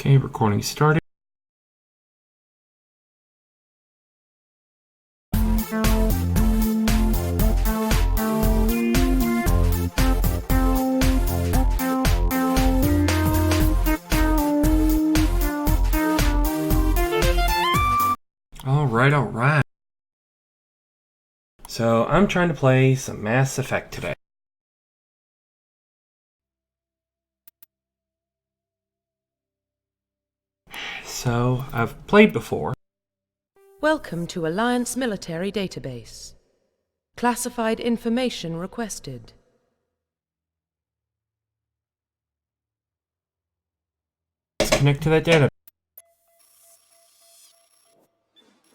Okay, recording started. Alright. So, I'm trying to play some Mass Effect today. So, I've played before. Welcome to Alliance Military Database. Classified information requested. Let's connect to that data.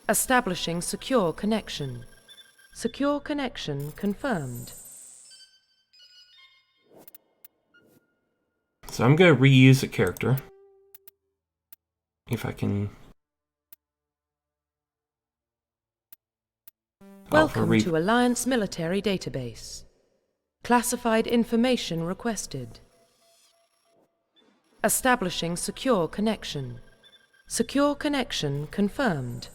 Establishing secure connection. Secure connection confirmed. So, I'm going to reuse a character. If I can... Welcome to Alliance Military Database. Classified information requested. Establishing secure connection. Secure connection confirmed.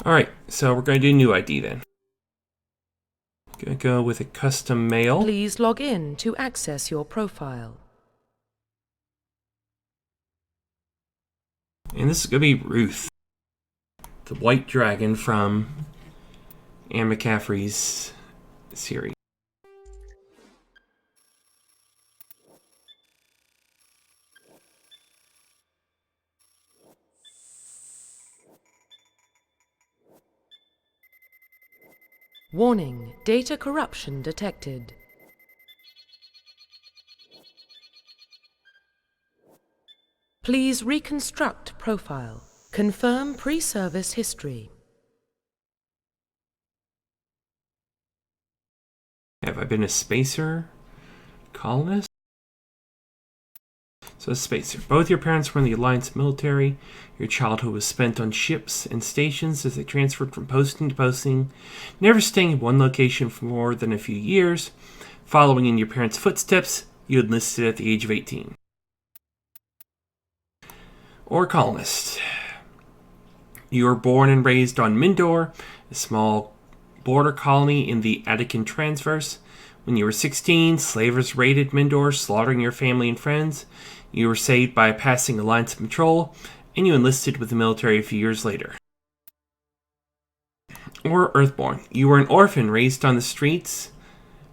Alright, so we're going to do new ID then. Going to go with a custom mail. Please log in to access your profile. And this is going to be Ruth, the white dragon from Anne McCaffrey's series. Warning, data corruption detected. Please reconstruct profile. Confirm pre-service history. Have I been a spacer? Colonist? So a spacer. Both your parents were in the Alliance military. Your childhood was spent on ships and stations as they transferred from posting to posting, never staying in one location for more than a few years. Following in your parents' footsteps, you enlisted at the age of 18. Or colonist. You were born and raised on Mindor, a small border colony in the Attican Transverse. When you were 16, slavers raided Mindor, slaughtering your family and friends. You were saved by a passing Alliance patrol, and you enlisted with the military a few years later. Or Earthborn. You were an orphan raised on the streets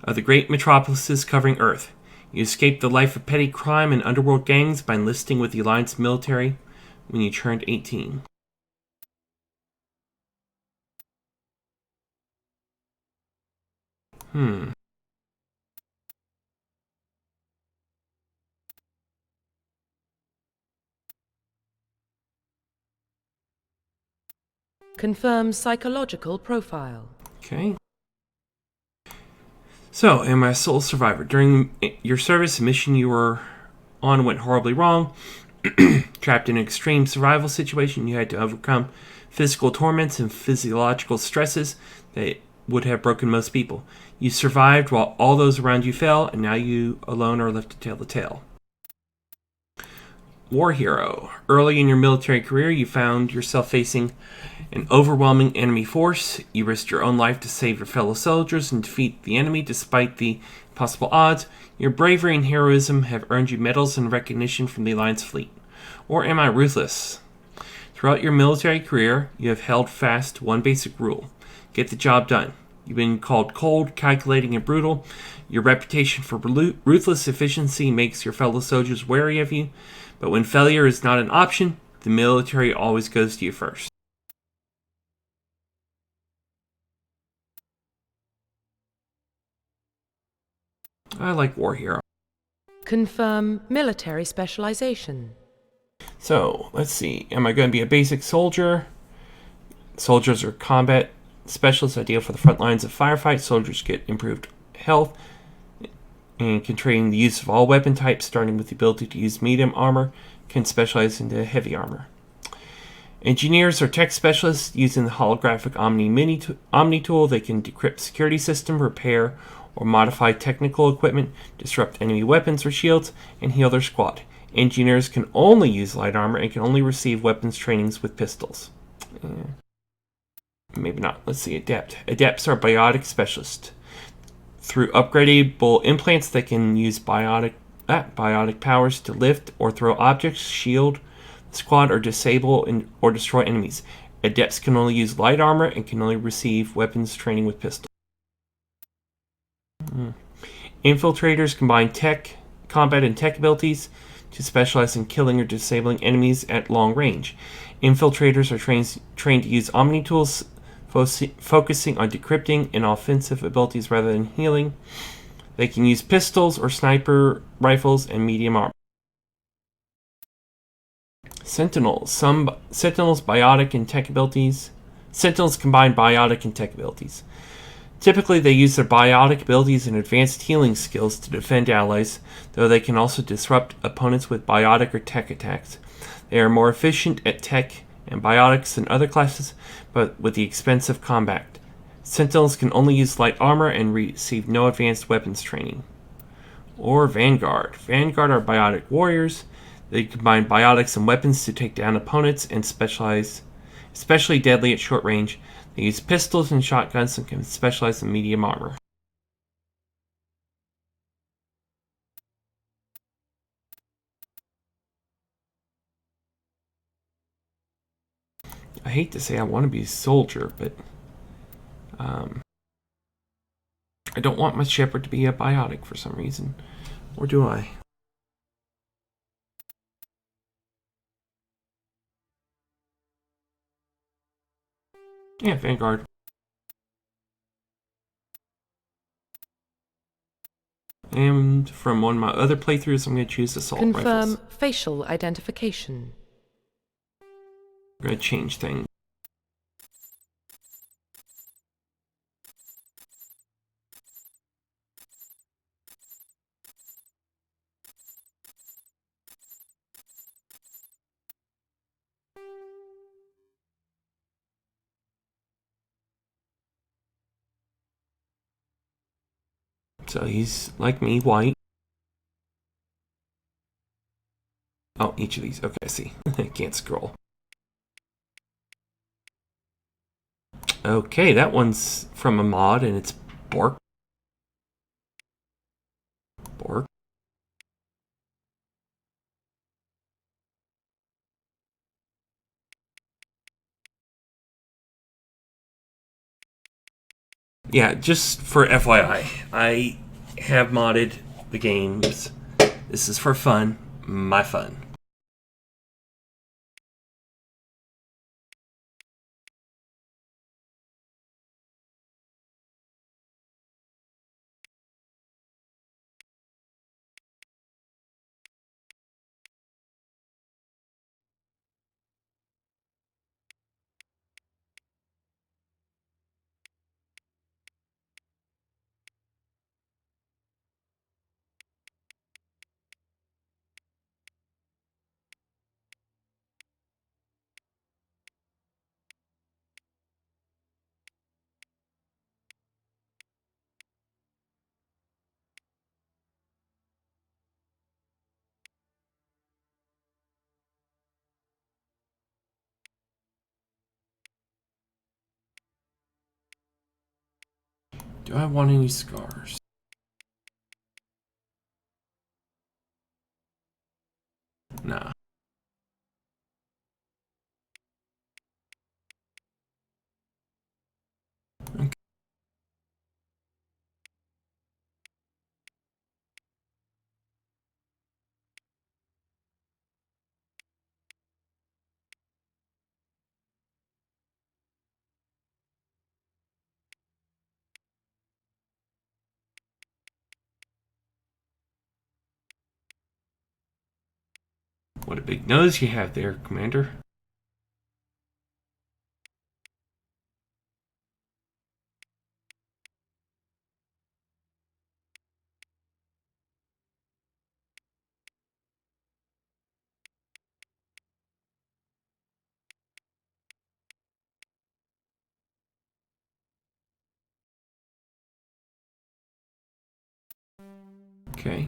of the great metropolises covering Earth. You escaped the life of petty crime and underworld gangs by enlisting with the Alliance military when you turned 18. Confirm psychological profile. Okay. So, am I a sole survivor? During your service, a mission you were on went horribly wrong. Trapped in an extreme survival situation, you had to overcome physical torments and physiological stresses that would have broken most people. You survived while all those around you fell, and now you alone are left to tell the tale. War hero. Early in your military career, you found yourself facing an overwhelming enemy force. You risked your own life to save your fellow soldiers and defeat the enemy despite the possible odds. Your bravery and heroism have earned you medals and recognition from the Alliance fleet. Or am I ruthless? Throughout your military career, you have held fast to one basic rule. Get the job done. You've been called cold, calculating, and brutal. Your reputation for ruthless efficiency makes your fellow soldiers wary of you. But when failure is not an option, the military always goes to you first. I like war hero. Confirm military specialization. So, let's see. Am I going to be a basic soldier? Soldiers are combat specialists, ideal for the front lines of firefight. Soldiers get improved health and can train the use of all weapon types, starting with the ability to use medium armor, can specialize into heavy armor. Engineers are tech specialists using the holographic Omni tool. They can decrypt security system, repair or modify technical equipment, disrupt enemy weapons or shields, and heal their squad. Engineers can only use light armor and can only receive weapons trainings with pistols. Maybe not. Let's see. Adept. Adepts are biotic specialists. Through upgradable implants, they can use biotic powers to lift or throw objects, shield, squad, or disable or destroy enemies. Adepts can only use light armor and can only receive weapons training with pistols. Infiltrators combine combat and tech abilities to specialize in killing or disabling enemies at long range. Infiltrators are trained to use Omni tools, focusing on decrypting and offensive abilities rather than healing. They can use pistols or sniper rifles and medium armor. Sentinels. Some Sentinels biotic and tech abilities. Sentinels combine biotic and tech abilities. Typically, they use their biotic abilities and advanced healing skills to defend allies, though they can also disrupt opponents with biotic or tech attacks. They are more efficient at tech and biotics than other classes, but with the expense of combat. Sentinels can only use light armor and receive no advanced weapons training. Or Vanguard. Vanguard are biotic warriors. They combine biotics and weapons to take down opponents and specialize, especially deadly at short range. They use pistols and shotguns and can specialize in medium armor. I hate to say I want to be a soldier, but I don't want my shepherd to be a biotic for some reason. Or do I? Yeah, Vanguard. And from one of my other playthroughs, I'm going to choose assault rifles. Confirm facial identification. I'm going to change things. So he's, like me, white. Oh, each of these. Okay, I see. I can't scroll. Okay, that one's from a mod, and it's Bork. Bork. Yeah, just for FYI, I have modded the games. This is for fun. My fun. Do I want any scars? Nah. Okay. What a big nose you have there, Commander. Okay.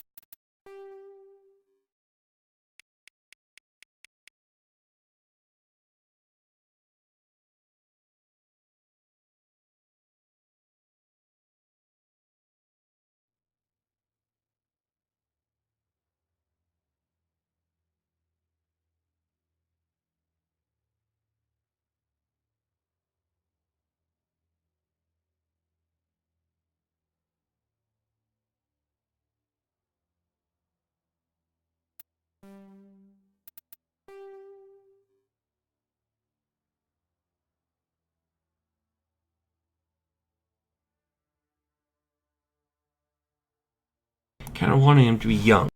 Kind of wanting him to be young.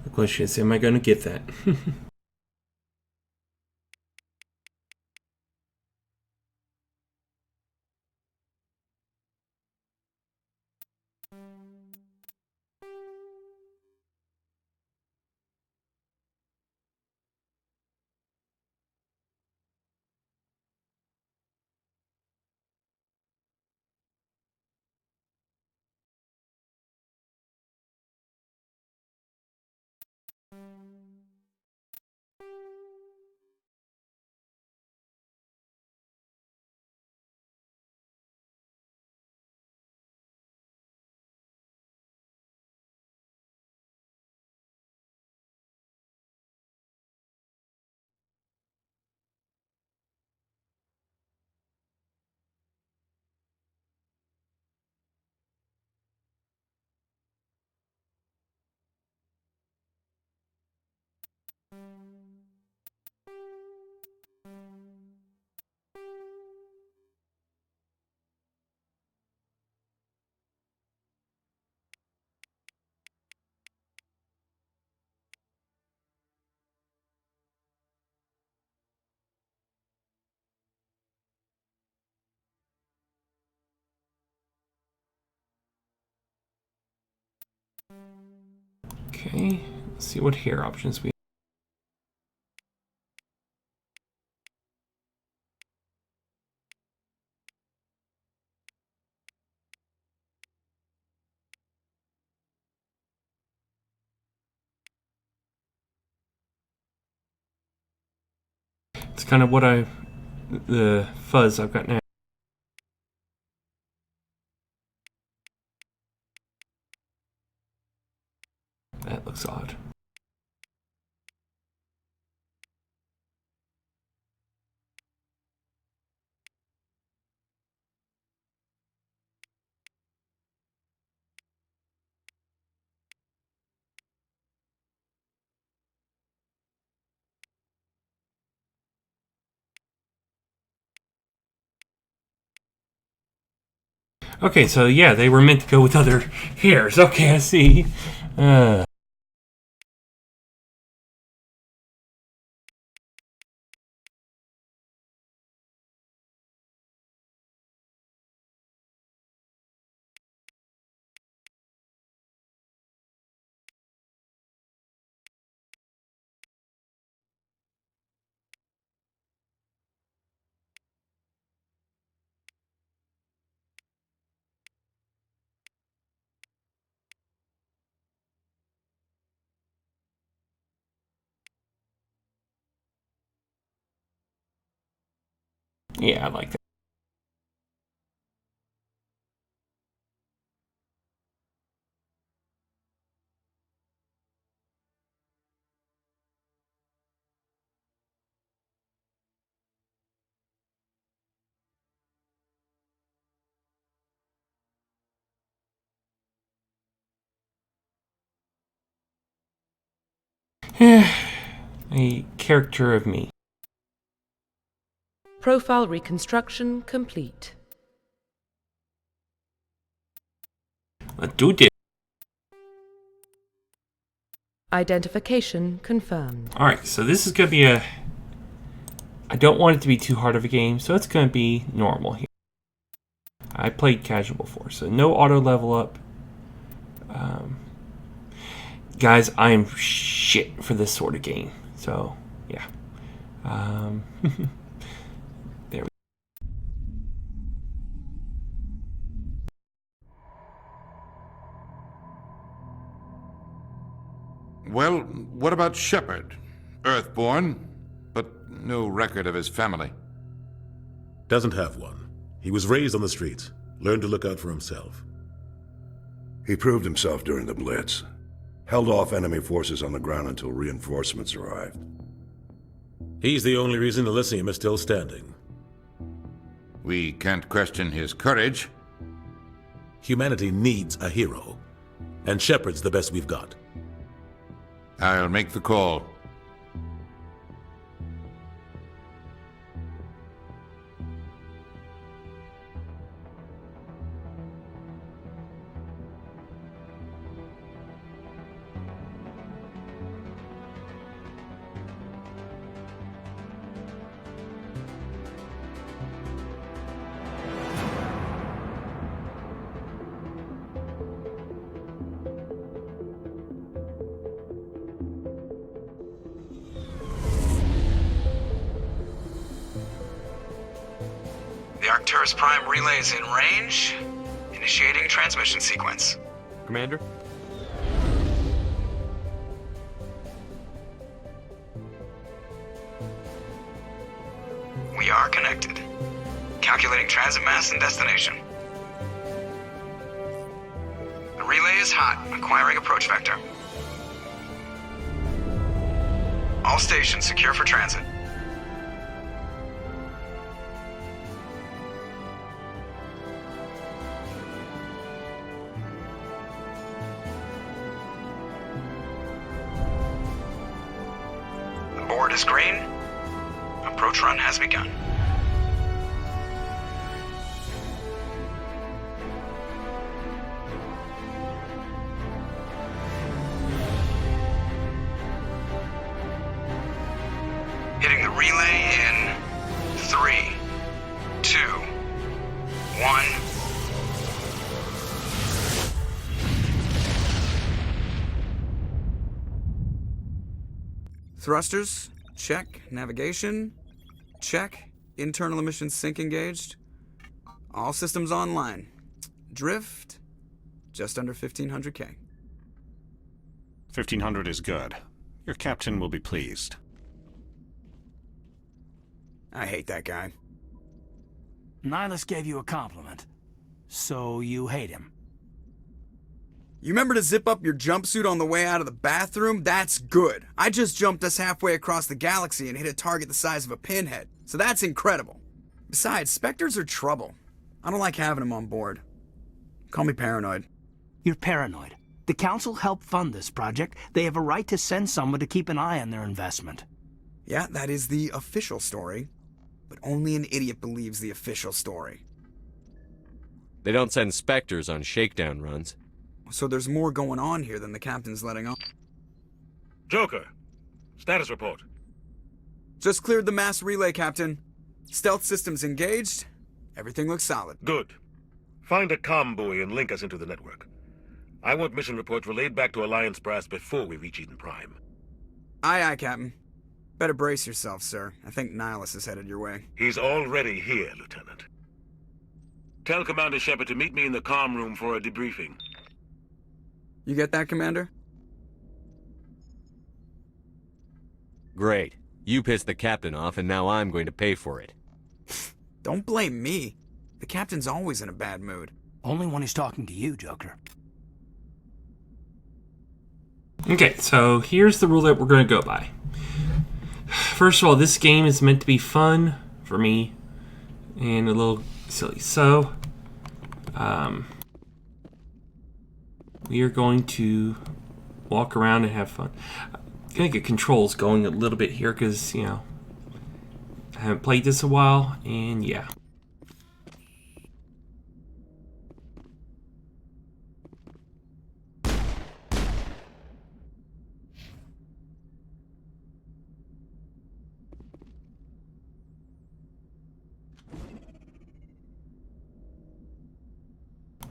The question is, am I going to get that? Okay, let's see what hair options we have. It's kind of the fuzz I've got now. That looks odd. Okay, so yeah, they were meant to go with other hairs. Okay, I see. Yeah, I like that. A character of me. Profile reconstruction complete. Let's do this. Identification confirmed. Alright, so this is going to be I don't want it to be too hard of a game, so it's going to be normal here. I played casual before, so no auto level up. Guys, I am shit for this sort of game. So, yeah. There we go. Well, what about Shepard? Earthborn, but no record of his family. Doesn't have one. He was raised on the streets. Learned to look out for himself. He proved himself during the Blitz. Held off enemy forces on the ground until reinforcements arrived. He's the only reason Elysium is still standing. We can't question his courage. Humanity needs a hero. And Shepard's the best we've got. I'll make the call. The Arcturus Prime relay is in range. Initiating transmission sequence. Commander? We are connected. Calculating transit mass and destination. The relay is hot, acquiring approach vector. All stations secure for transit. The board is green. Approach run has begun. Hitting the relay in 3, 2, 1. Thrusters, check. Navigation, check. Internal emissions sync engaged. All systems online. Drift, just under 1500K. 1500 is good. Your captain will be pleased. I hate that guy. Nihilus gave you a compliment. So you hate him. You remember to zip up your jumpsuit on the way out of the bathroom? That's good. I just jumped us halfway across the galaxy and hit a target the size of a pinhead. So that's incredible. Besides, Spectres are trouble. I don't like having them on board. Call me paranoid. You're paranoid. The Council helped fund this project. They have a right to send someone to keep an eye on their investment. Yeah, that is the official story. But only an idiot believes the official story. They don't send Spectres on shakedown runs. So there's more going on here than the captain's letting on. Joker, status report. Just cleared the mass relay, Captain. Stealth systems engaged. Everything looks solid. Good. Find a comm buoy and link us into the network. I want mission reports relayed back to Alliance brass before we reach Eden Prime. Aye, aye, Captain. Better brace yourself, sir. I think Nihilus is headed your way. He's already here, Lieutenant. Tell Commander Shepard to meet me in the comm room for a debriefing. You get that, Commander? Great. You pissed the captain off, and now I'm going to pay for it. Don't blame me. The captain's always in a bad mood. Only when he's talking to you, Joker. Okay, so here's the rule that we're going to go by. First of all, this game is meant to be fun for me and a little silly. So, we are going to walk around and have fun. I'm going to get controls going a little bit here because, you know, I haven't played this a while, and yeah.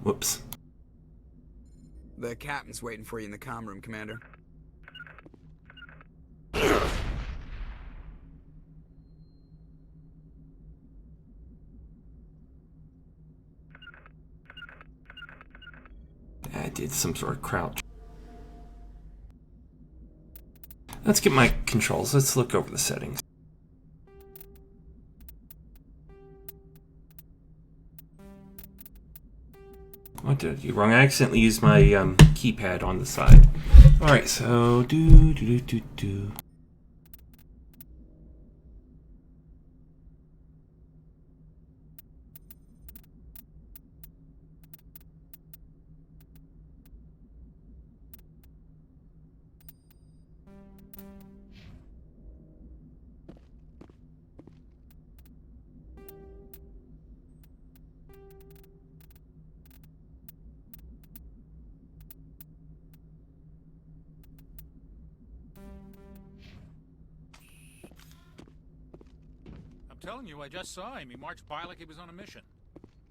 Whoops. The captain's waiting for you in the comm room, Commander. I did some sort of crouch. Let's get my controls. Let's look over the settings. What did I do wrong? I accidentally used my keypad on the side. Alright, so do. I'm telling you, I just saw him. He marched by like he was on a mission.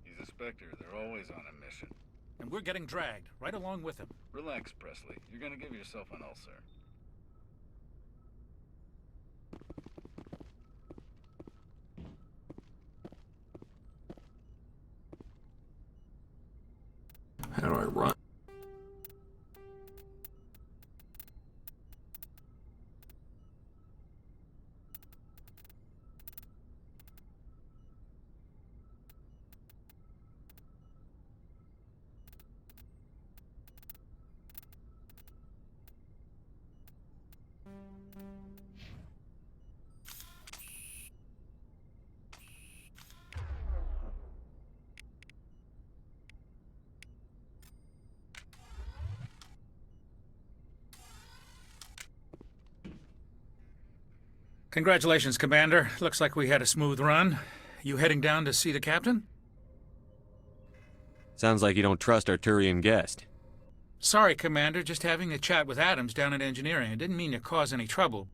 He's a Spectre. They're always on a mission. And we're getting dragged, right along with him. Relax, Presley. You're gonna give yourself an ulcer. How do I run? Congratulations, Commander. Looks like we had a smooth run. You heading down to see the captain? Sounds like you don't trust our Turian guest. Sorry, Commander. Just having a chat with Adams down at engineering. I didn't mean to cause any trouble.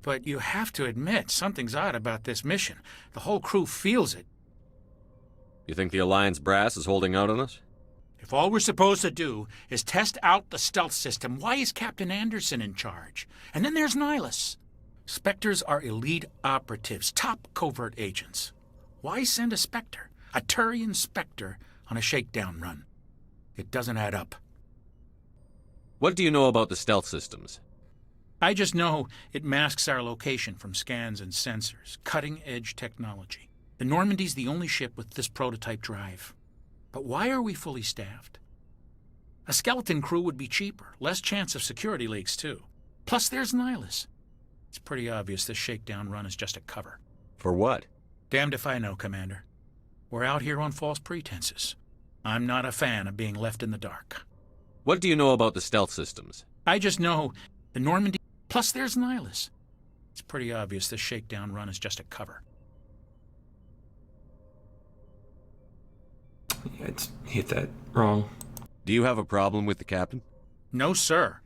But you have to admit, something's odd about this mission. The whole crew feels it. You think the Alliance brass is holding out on us? If all we're supposed to do is test out the stealth system, why is Captain Anderson in charge? And then there's Nihilus. Spectres are elite operatives, top covert agents. Why send a Spectre, a Turian Spectre, on a shakedown run? It doesn't add up. What do you know about the stealth systems? I just know it masks our location from scans and sensors. Cutting-edge technology. The Normandy's the only ship with this prototype drive. But why are we fully staffed? A skeleton crew would be cheaper, less chance of security leaks, too. Plus, there's Nihilus. It's pretty obvious this shakedown run is just a cover. For what? Damned if I know, Commander. We're out here on false pretenses. I'm not a fan of being left in the dark. What do you know about the stealth systems? I just know the Normandy... Plus, there's Nihilus. It's pretty obvious this shakedown run is just a cover. Yeah, it's hit that wrong. Do you have a problem with the captain? No, sir.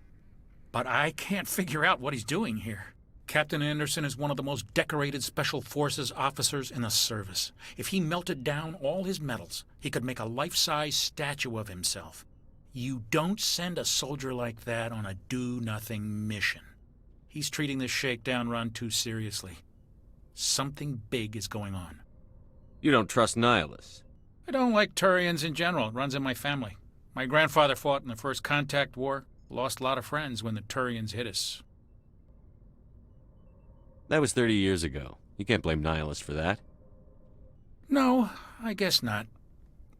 But I can't figure out what he's doing here. Captain Anderson is one of the most decorated Special Forces officers in the service. If he melted down all his medals, he could make a life-size statue of himself. You don't send a soldier like that on a do-nothing mission. He's treating this shakedown run too seriously. Something big is going on. You don't trust Nihilus? I don't like Turians in general. It runs in my family. My grandfather fought in the First Contact War. Lost a lot of friends when the Turians hit us. That was 30 years ago. You can't blame Nihilus for that. No, I guess not.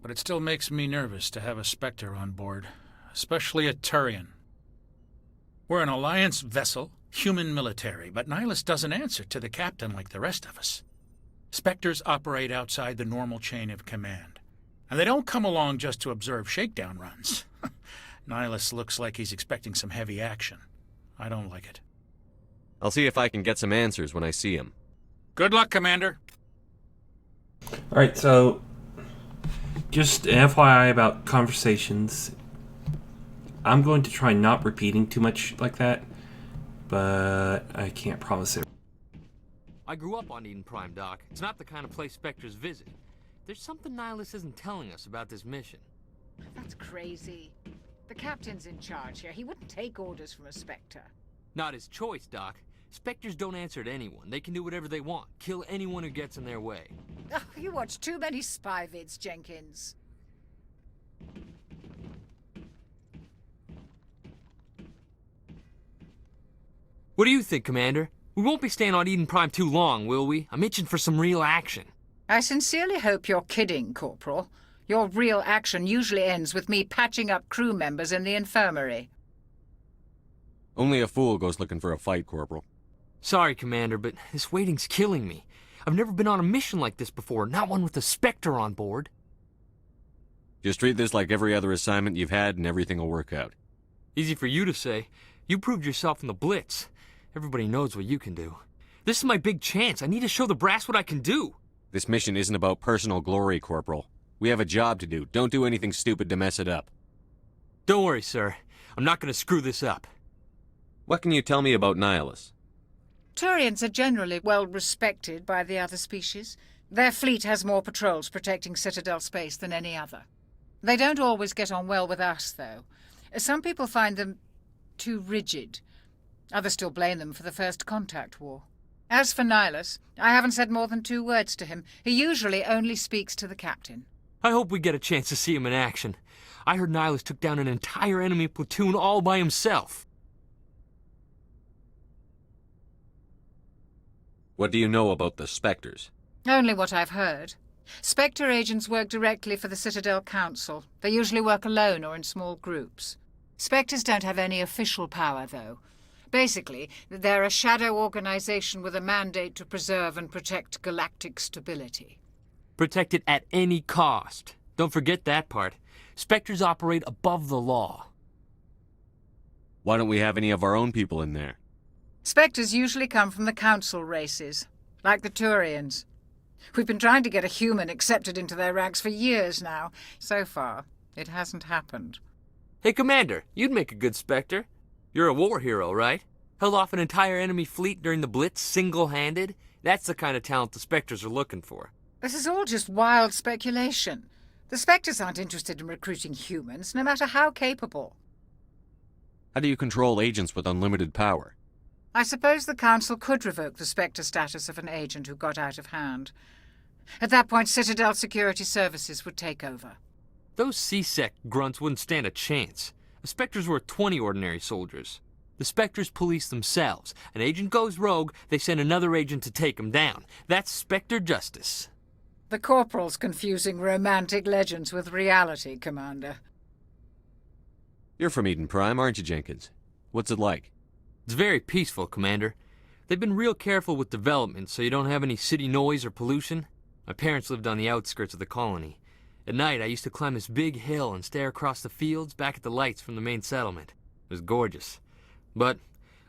But it still makes me nervous to have a Spectre on board. Especially a Turian. We're an Alliance vessel, human military, but Nihilus doesn't answer to the captain like the rest of us. Spectres operate outside the normal chain of command. And they don't come along just to observe shakedown runs. Nihilus looks like he's expecting some heavy action. I don't like it. I'll see if I can get some answers when I see him. Good luck, Commander. Alright, so just an FYI about conversations. I'm going to try not repeating too much like that, but I can't promise it. I grew up on Eden Prime, Doc. It's not the kind of place Spectres visit. There's something Nihilus isn't telling us about this mission. That's crazy. The captain's in charge here. He wouldn't take orders from a Spectre. Not his choice, Doc. Spectres don't answer to anyone. They can do whatever they want. Kill anyone who gets in their way. Oh, you watch too many spy vids, Jenkins. What do you think, Commander? We won't be staying on Eden Prime too long, will we? I'm itching for some real action. I sincerely hope you're kidding, Corporal. Your real action usually ends with me patching up crew members in the infirmary. Only a fool goes looking for a fight, Corporal. Sorry, Commander, but this waiting's killing me. I've never been on a mission like this before, not one with a Spectre on board. Just treat this like every other assignment you've had and everything will work out. Easy for you to say. You proved yourself in the Blitz. Everybody knows what you can do. This is my big chance. I need to show the brass what I can do. This mission isn't about personal glory, Corporal. We have a job to do. Don't do anything stupid to mess it up. Don't worry, sir. I'm not going to screw this up. What can you tell me about Nihilus? Turians are generally well respected by the other species. Their fleet has more patrols protecting Citadel space than any other. They don't always get on well with us, though. Some people find them too rigid. Others still blame them for the First Contact War. As for Nihilus, I haven't said more than 2 words to him. He usually only speaks to the captain. I hope we get a chance to see him in action. I heard Nihilus took down an entire enemy platoon all by himself. What do you know about the Spectres? Only what I've heard. Spectre agents work directly for the Citadel Council. They usually work alone or in small groups. Spectres don't have any official power, though. Basically, they're a shadow organization with a mandate to preserve and protect galactic stability. Protect it at any cost. Don't forget that part. Spectres operate above the law. Why don't we have any of our own people in there? Spectres usually come from the Council races, like the Turians. We've been trying to get a human accepted into their ranks for years now. So far, it hasn't happened. Hey, Commander, you'd make a good Spectre. You're a war hero, right? Held off an entire enemy fleet during the Blitz single-handed? That's the kind of talent the Spectres are looking for. This is all just wild speculation. The Spectres aren't interested in recruiting humans, no matter how capable. How do you control agents with unlimited power? I suppose the Council could revoke the Spectre status of an agent who got out of hand. At that point, Citadel Security Services would take over. Those C-Sec grunts wouldn't stand a chance. The Spectres were 20 ordinary soldiers. The Spectres police themselves. An agent goes rogue, they send another agent to take him down. That's Spectre justice. The Corporal's confusing romantic legends with reality, Commander. You're from Eden Prime, aren't you, Jenkins? What's it like? It's very peaceful, Commander. They've been real careful with development so you don't have any city noise or pollution. My parents lived on the outskirts of the colony. At night, I used to climb this big hill and stare across the fields back at the lights from the main settlement. It was gorgeous. But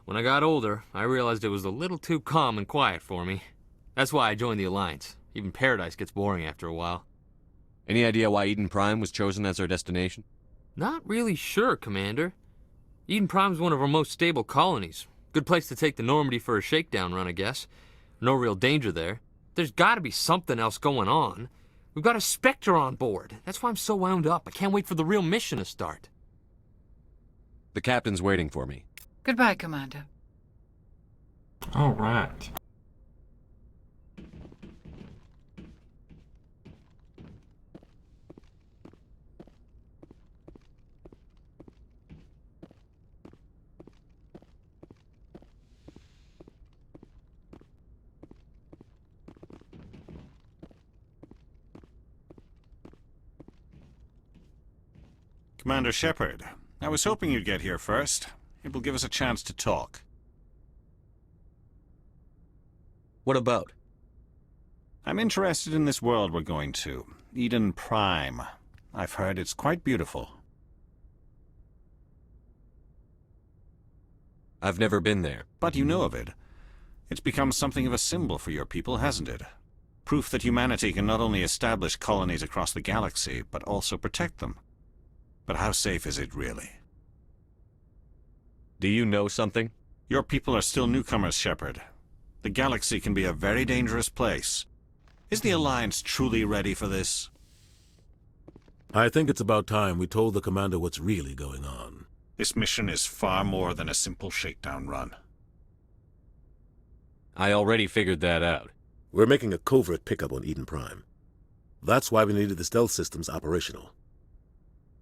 when I got older, I realized it was a little too calm and quiet for me. That's why I joined the Alliance. Even Paradise gets boring after a while. Any idea why Eden Prime was chosen as our destination? Not really sure, Commander. Eden Prime's one of our most stable colonies. Good place to take the Normandy for a shakedown run, I guess. No real danger there. There's gotta be something else going on. We've got a Spectre on board. That's why I'm so wound up. I can't wait for the real mission to start. The captain's waiting for me. Goodbye, Commander. All right. Commander Shepard, I was hoping you'd get here first. It will give us a chance to talk. What about? I'm interested in this world we're going to, Eden Prime. I've heard it's quite beautiful. I've never been there. But you know of it. It's become something of a symbol for your people, hasn't it? Proof that humanity can not only establish colonies across the galaxy, but also protect them. But how safe is it, really? Do you know something? Your people are still newcomers, Shepard. The galaxy can be a very dangerous place. Is the Alliance truly ready for this? I think it's about time we told the Commander what's really going on. This mission is far more than a simple shakedown run. I already figured that out. We're making a covert pickup on Eden Prime. That's why we needed the stealth systems operational.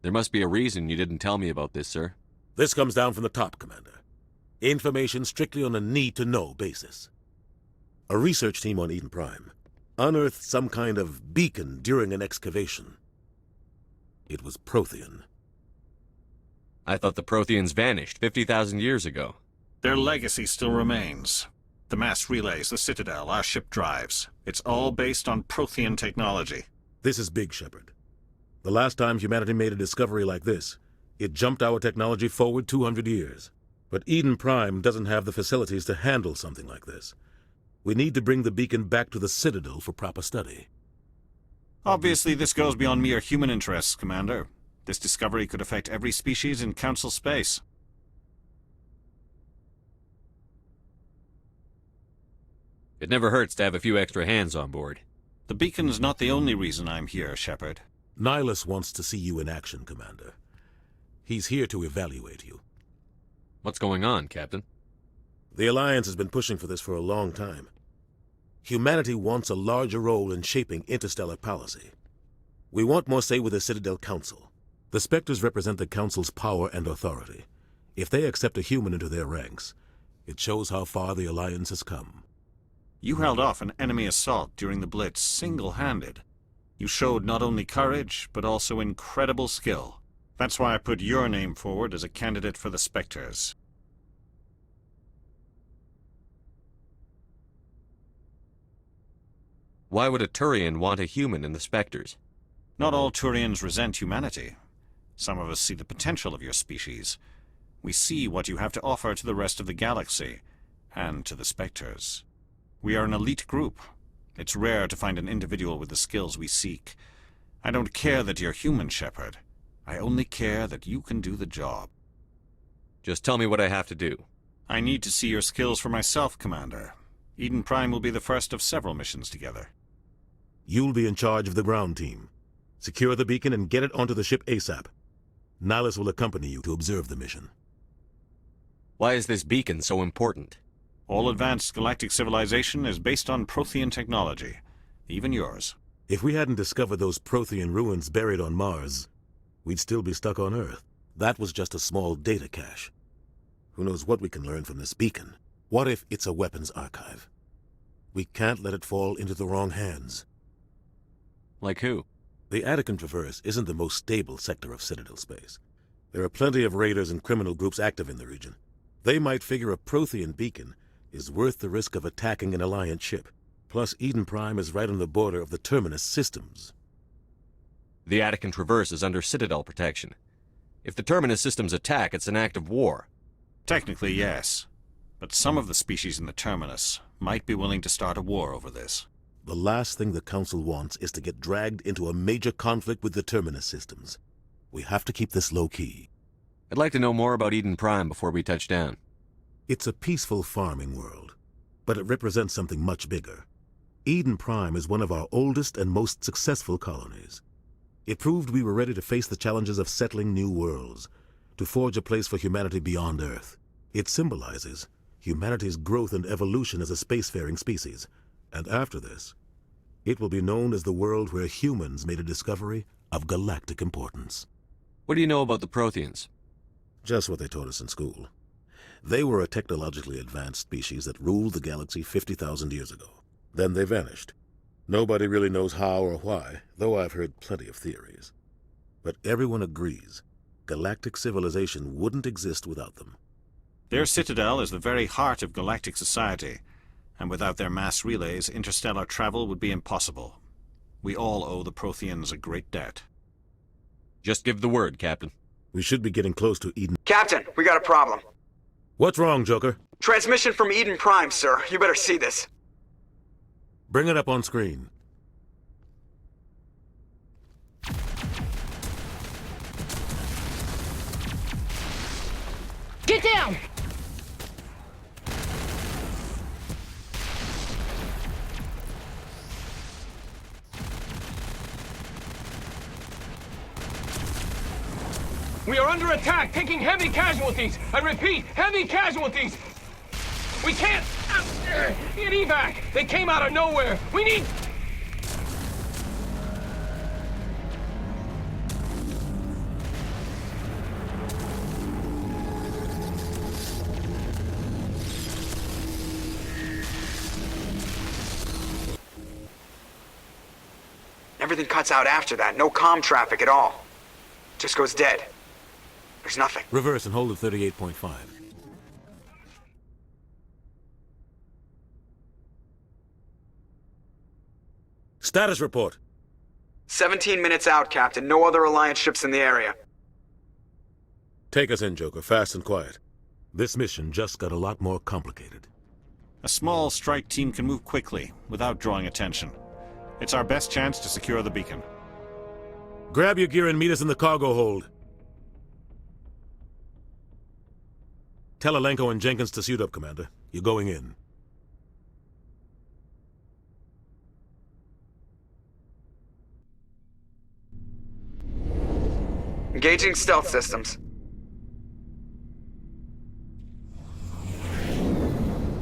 There must be a reason you didn't tell me about this, sir. This comes down from the top, Commander. Information strictly on a need-to-know basis. A research team on Eden Prime unearthed some kind of beacon during an excavation. It was Prothean. I thought the Protheans vanished 50,000 years ago. Their legacy still remains. The mass relays, the Citadel, our ship drives. It's all based on Prothean technology. This is big, Shepard. The last time humanity made a discovery like this, it jumped our technology forward 200 years. But Eden Prime doesn't have the facilities to handle something like this. We need to bring the beacon back to the Citadel for proper study. Obviously, this goes beyond mere human interests, Commander. This discovery could affect every species in Council space. It never hurts to have a few extra hands on board. The beacon's not the only reason I'm here, Shepard. Nihilus wants to see you in action, Commander. He's here to evaluate you. What's going on, Captain? The Alliance has been pushing for this for a long time. Humanity wants a larger role in shaping interstellar policy. We want more say with the Citadel Council. The Spectres represent the Council's power and authority. If they accept a human into their ranks, it shows how far the Alliance has come. You held off an enemy assault during the Blitz single-handed. You showed not only courage, but also incredible skill. That's why I put your name forward as a candidate for the Spectres. Why would a Turian want a human in the Spectres? Not all Turians resent humanity. Some of us see the potential of your species. We see what you have to offer to the rest of the galaxy, and to the Spectres. We are an elite group. It's rare to find an individual with the skills we seek. I don't care that you're human, Shepard. I only care that you can do the job. Just tell me what I have to do. I need to see your skills for myself, Commander. Eden Prime will be the first of several missions together. You'll be in charge of the ground team. Secure the beacon and get it onto the ship ASAP. Nihilus will accompany you to observe the mission. Why is this beacon so important? All advanced galactic civilization is based on Prothean technology. Even yours. If we hadn't discovered those Prothean ruins buried on Mars, we'd still be stuck on Earth. That was just a small data cache. Who knows what we can learn from this beacon? What if it's a weapons archive? We can't let it fall into the wrong hands. Like who? The Attican Traverse isn't the most stable sector of Citadel space. There are plenty of raiders and criminal groups active in the region. They might figure a Prothean beacon is worth the risk of attacking an Alliance ship. Plus, Eden Prime is right on the border of the Terminus systems. The Attican Traverse is under Citadel protection. If the Terminus systems attack, it's an act of war. Technically, yes. But some of the species in the Terminus might be willing to start a war over this. The last thing the Council wants is to get dragged into a major conflict with the Terminus systems. We have to keep this low-key. I'd like to know more about Eden Prime before we touch down. It's a peaceful farming world, but it represents something much bigger. Eden Prime is one of our oldest and most successful colonies. It proved we were ready to face the challenges of settling new worlds, to forge a place for humanity beyond Earth. It symbolizes humanity's growth and evolution as a spacefaring species. And after this, it will be known as the world where humans made a discovery of galactic importance. What do you know about the Protheans? Just what they taught us in school. They were a technologically advanced species that ruled the galaxy 50,000 years ago. Then they vanished. Nobody really knows how or why, though I've heard plenty of theories. But everyone agrees, galactic civilization wouldn't exist without them. Their citadel is the very heart of galactic society, and without their mass relays, interstellar travel would be impossible. We all owe the Protheans a great debt. Just give the word, Captain. We should be getting close to Eden. Captain, we got a problem. What's wrong, Joker? Transmission from Eden Prime, sir. You better see this. Bring it up on screen. Get down! We are under attack, taking heavy casualties. I repeat, heavy casualties. We can't get evac. They came out of nowhere. We need... Everything cuts out after that. No comm traffic at all. Just goes dead. There's nothing. Reverse and hold at 38.5. Status report. 17 minutes out, Captain. No other Alliance ships in the area. Take us in, Joker, fast and quiet. This mission just got a lot more complicated. A small strike team can move quickly, without drawing attention. It's our best chance to secure the beacon. Grab your gear and meet us in the cargo hold. Tell Alenko and Jenkins to suit up, Commander. You're going in. Engaging stealth systems.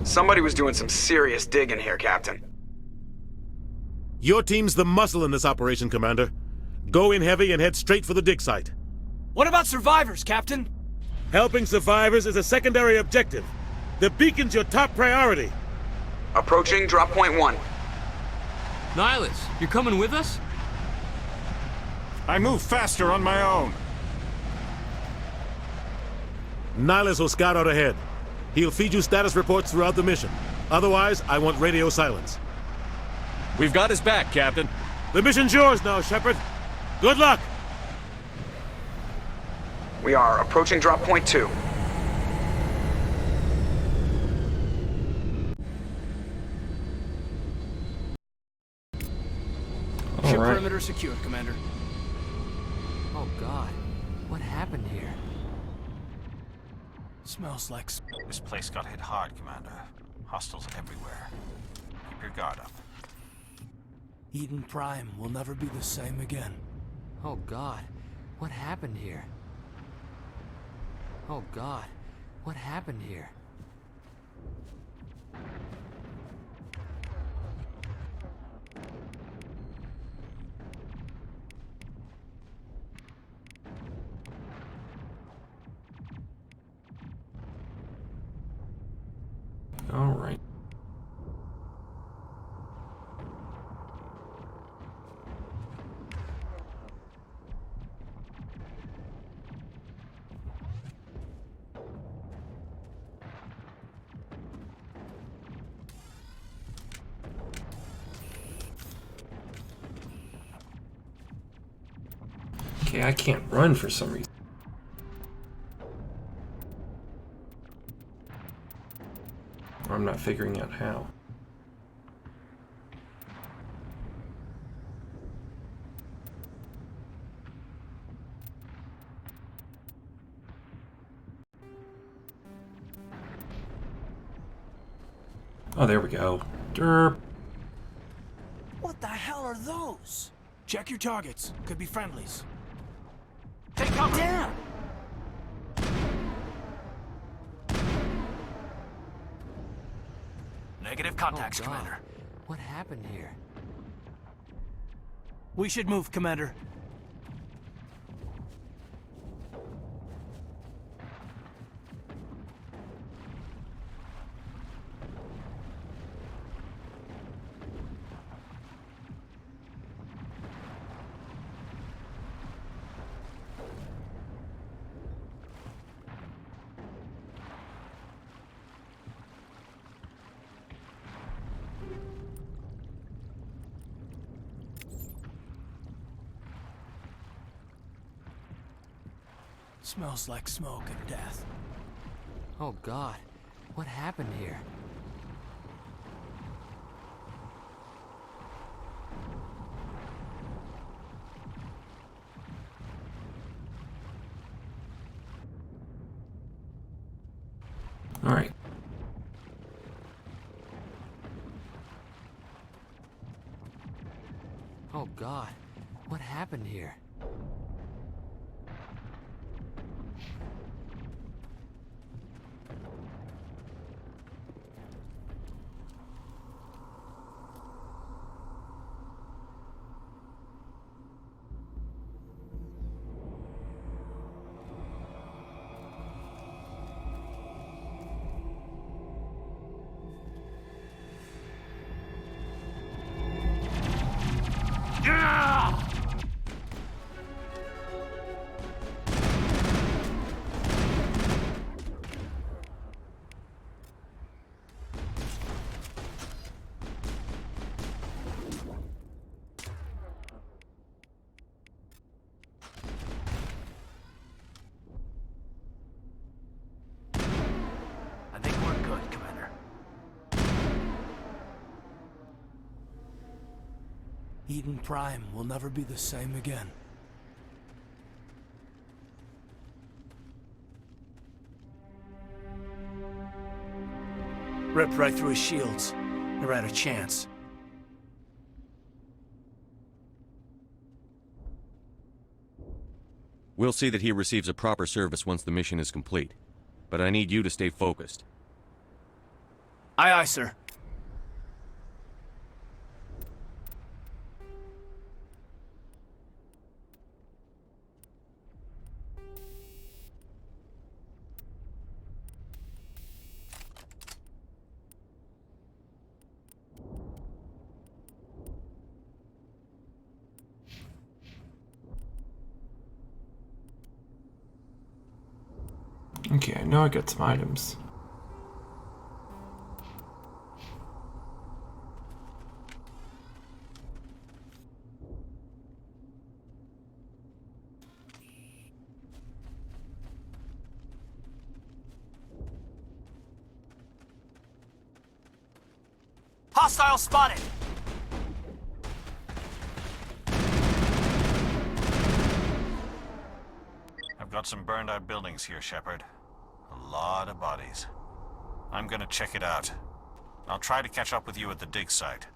Somebody was doing some serious digging here, Captain. Your team's the muscle in this operation, Commander. Go in heavy and head straight for the dig site. What about survivors, Captain? Helping survivors is a secondary objective. The beacon's your top priority. Approaching drop point 1. Nihilus, you're coming with us? I move faster on my own. Nihilus will scout out ahead. He'll feed you status reports throughout the mission. Otherwise, I want radio silence. We've got his back, Captain. The mission's yours now, Shepard. Good luck! We are approaching drop point 2. Ship perimeter secured, Commander. Oh God, what happened here? Smells like... This place got hit hard, Commander. Hostiles everywhere. Keep your guard up. Eden Prime will never be the same again. Oh God, what happened here? Oh God, what happened here? All right. Okay, I can't run for some reason. I'm not figuring out how. Oh, there we go. Derp. What the hell are those? Check your targets. Could be friendlies. Take cover! Down! Negative contacts, Commander. What happened here? We should move, Commander. Smells like smoke and death. Oh God, what happened here? All right. Oh God, what happened here? Eden Prime will never be the same again. Ripped right through his shields. Never had a chance. We'll see that he receives a proper service once the mission is complete. But I need you to stay focused. Aye, aye, sir. Okay, I know I got some items. Hostile spotted! I've got some burned out buildings here, Shepard. A lot of bodies. I'm gonna check it out. I'll try to catch up with you at the dig site.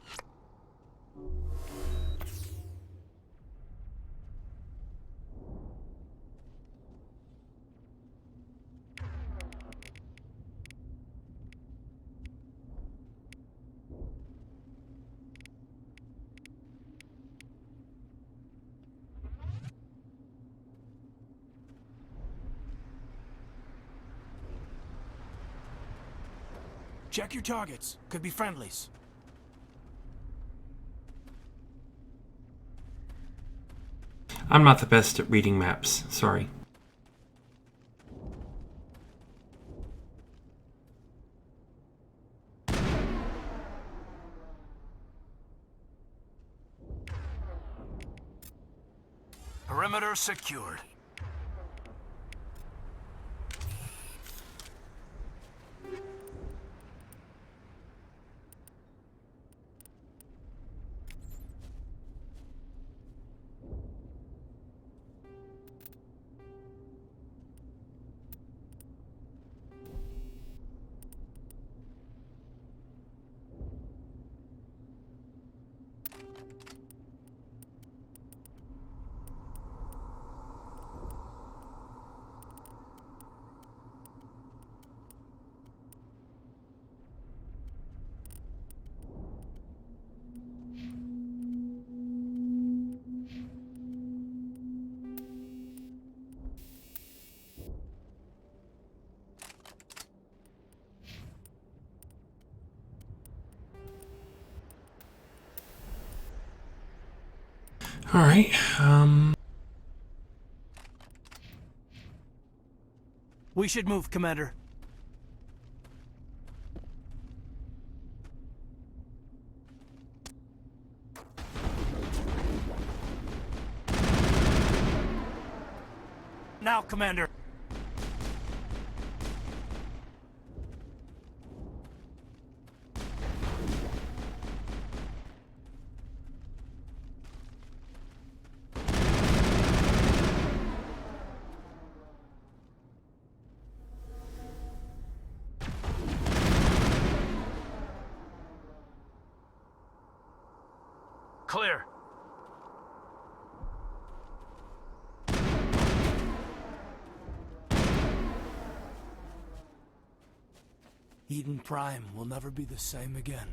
Check your targets. Could be friendlies. I'm not the best at reading maps, sorry. Perimeter secured. Alright, We should move, Commander. Now, Commander. Clear. Eden Prime will never be the same again.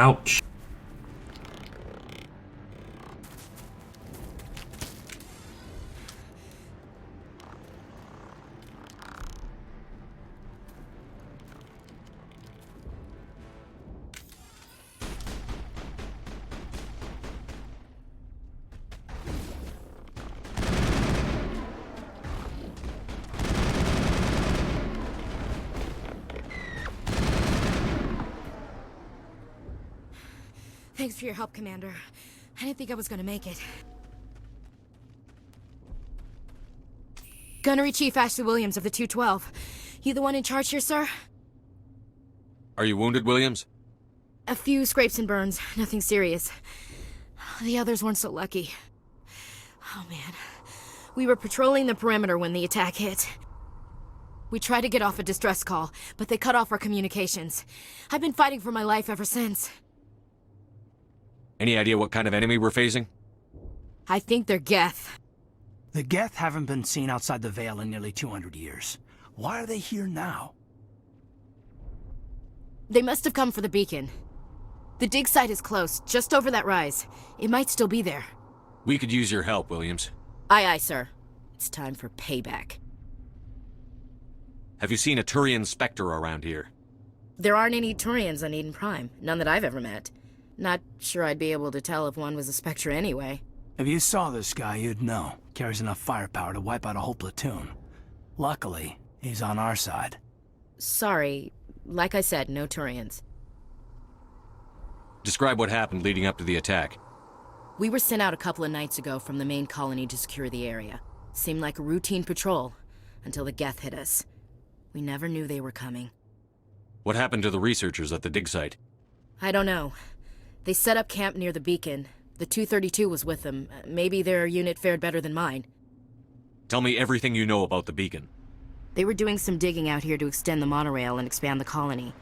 ouch. Thanks for your help, Commander. I didn't think I was gonna make it. Gunnery Chief Ashley Williams of the 212. You the one in charge here, sir? Are you wounded, Williams? A few scrapes and burns, nothing serious. The others weren't so lucky. Oh man. We were patrolling the perimeter when the attack hit. We tried to get off a distress call, but they cut off our communications. I've been fighting for my life ever since. Any idea what kind of enemy we're facing? I think they're Geth. The Geth haven't been seen outside the Veil in nearly 200 years. Why are they here now? They must have come for the beacon. The dig site is close, just over that rise. It might still be there. We could use your help, Williams. Aye, aye, sir. It's time for payback. Have you seen a Turian Spectre around here? There aren't any Turians on Eden Prime. None that I've ever met. Not sure I'd be able to tell if one was a Spectre anyway. If you saw this guy, you'd know. Carries enough firepower to wipe out a whole platoon. Luckily, he's on our side. Sorry. Like I said, no Turians. Describe what happened leading up to the attack. We were sent out a couple of nights ago from the main colony to secure the area. Seemed like a routine patrol, until the Geth hit us. We never knew they were coming. What happened to the researchers at the dig site? I don't know. They set up camp near the beacon. The 232 was with them. Maybe their unit fared better than mine. Tell me everything you know about the beacon. They were doing some digging out here to extend the monorail and expand the colony.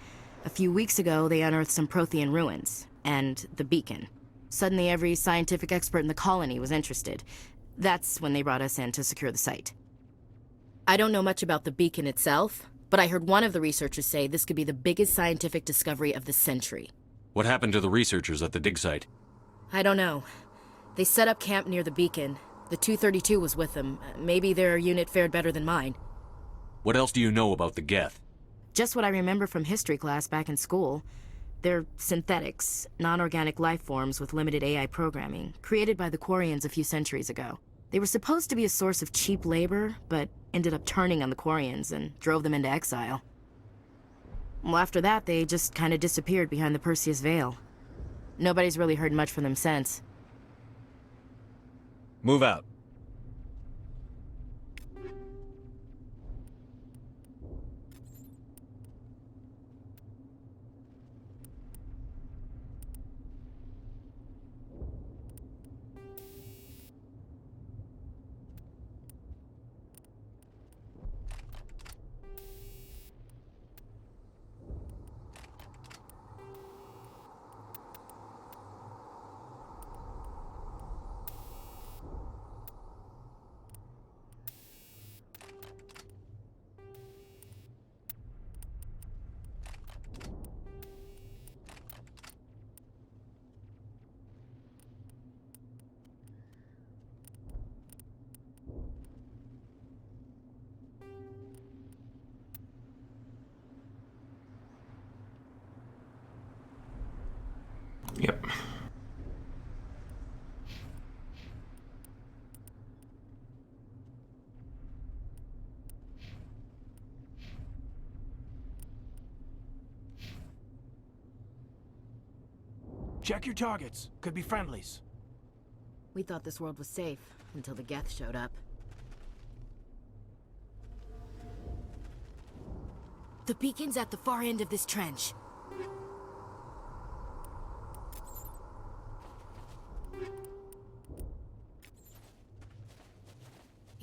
A few weeks ago, they unearthed some Prothean ruins, and the beacon. Suddenly, every scientific expert in the colony was interested. That's when they brought us in to secure the site. I don't know much about the beacon itself, but I heard one of the researchers say this could be the biggest scientific discovery of the century. What happened to the researchers at the dig site? I don't know. They set up camp near the beacon. The 232 was with them. Maybe their unit fared better than mine. What else do you know about the Geth? Just what I remember from history class back in school. They're synthetics, non-organic life forms with limited AI programming, created by the Quarians a few centuries ago. They were supposed to be a source of cheap labor, but ended up turning on the Quarians and drove them into exile. Well, after that, they just kind of disappeared behind the Perseus Veil. Nobody's really heard much from them since. Move out. Yep. Check your targets. Could be friendlies. We thought this world was safe until the Geth showed up. The beacon's at the far end of this trench.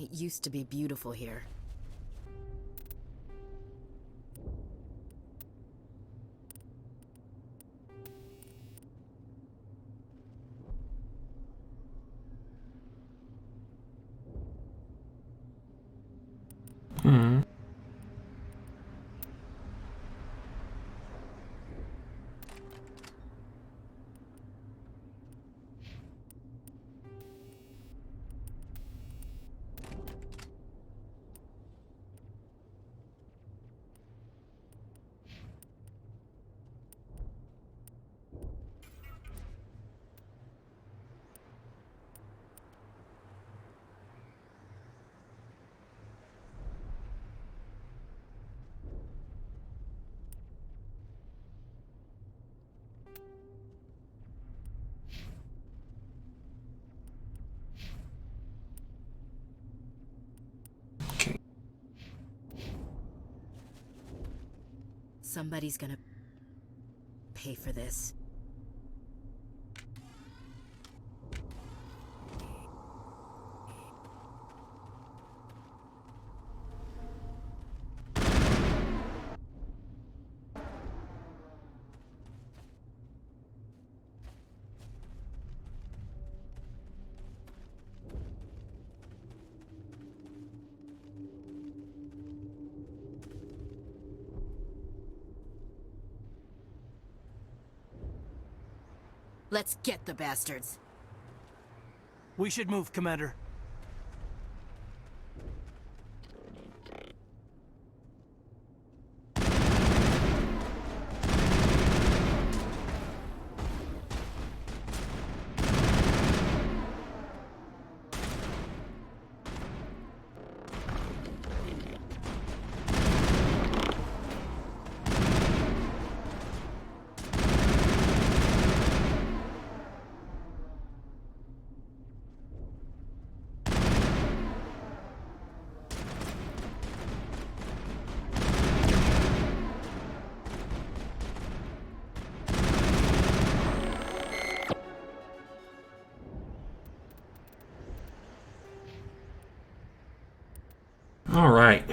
It used to be beautiful here. Hmm. Somebody's gonna pay for this. Let's get the bastards. We should move, Commander. All right.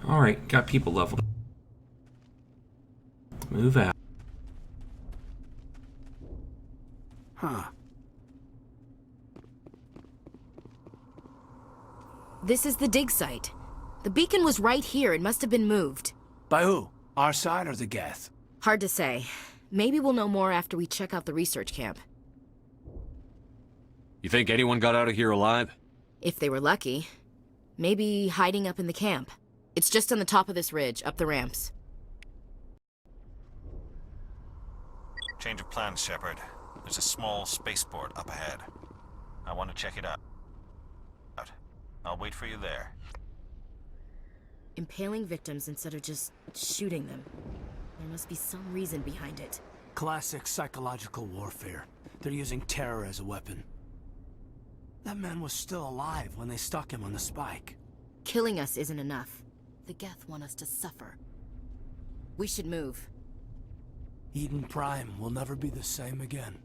All right, got people leveled. Move out. Huh. This is the dig site. The beacon was right here. It must have been moved. By who? Our side or the Geth? Hard to say. Maybe we'll know more after we check out the research camp. You think anyone got out of here alive? If they were lucky. Maybe hiding up in the camp. It's just on the top of this ridge, up the ramps. Change of plans, Shepard. There's a small spaceport up ahead. I want to check it out. I'll wait for you there. Impaling victims instead of just shooting them. There must be some reason behind it. Classic psychological warfare. They're using terror as a weapon. That man was still alive when they stuck him on the spike. Killing us isn't enough. The Geth want us to suffer. We should move. Eden Prime will never be the same again.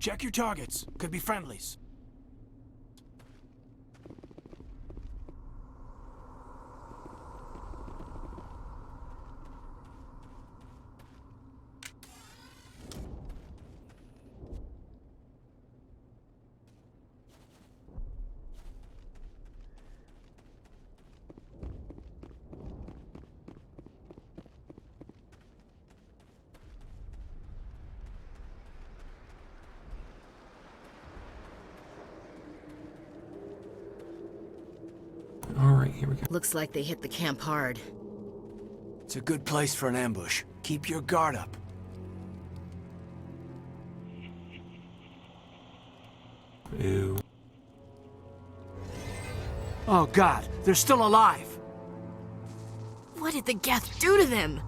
Check your targets. Could be friendlies. Alright, here we go. Looks like they hit the camp hard. It's a good place for an ambush. Keep your guard up. Ew. Oh God, they're still alive! What did the Geth do to them?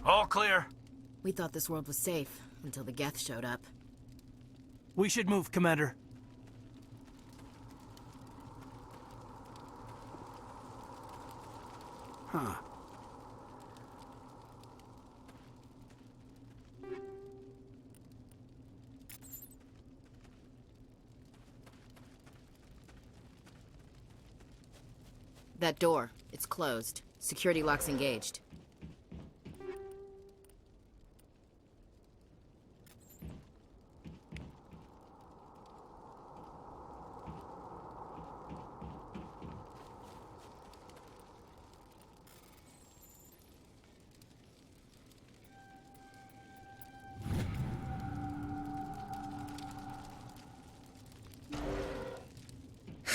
All clear. We thought this world was safe until the Geth showed up. We should move, Commander. Huh. That door, it's closed. Security lock's engaged.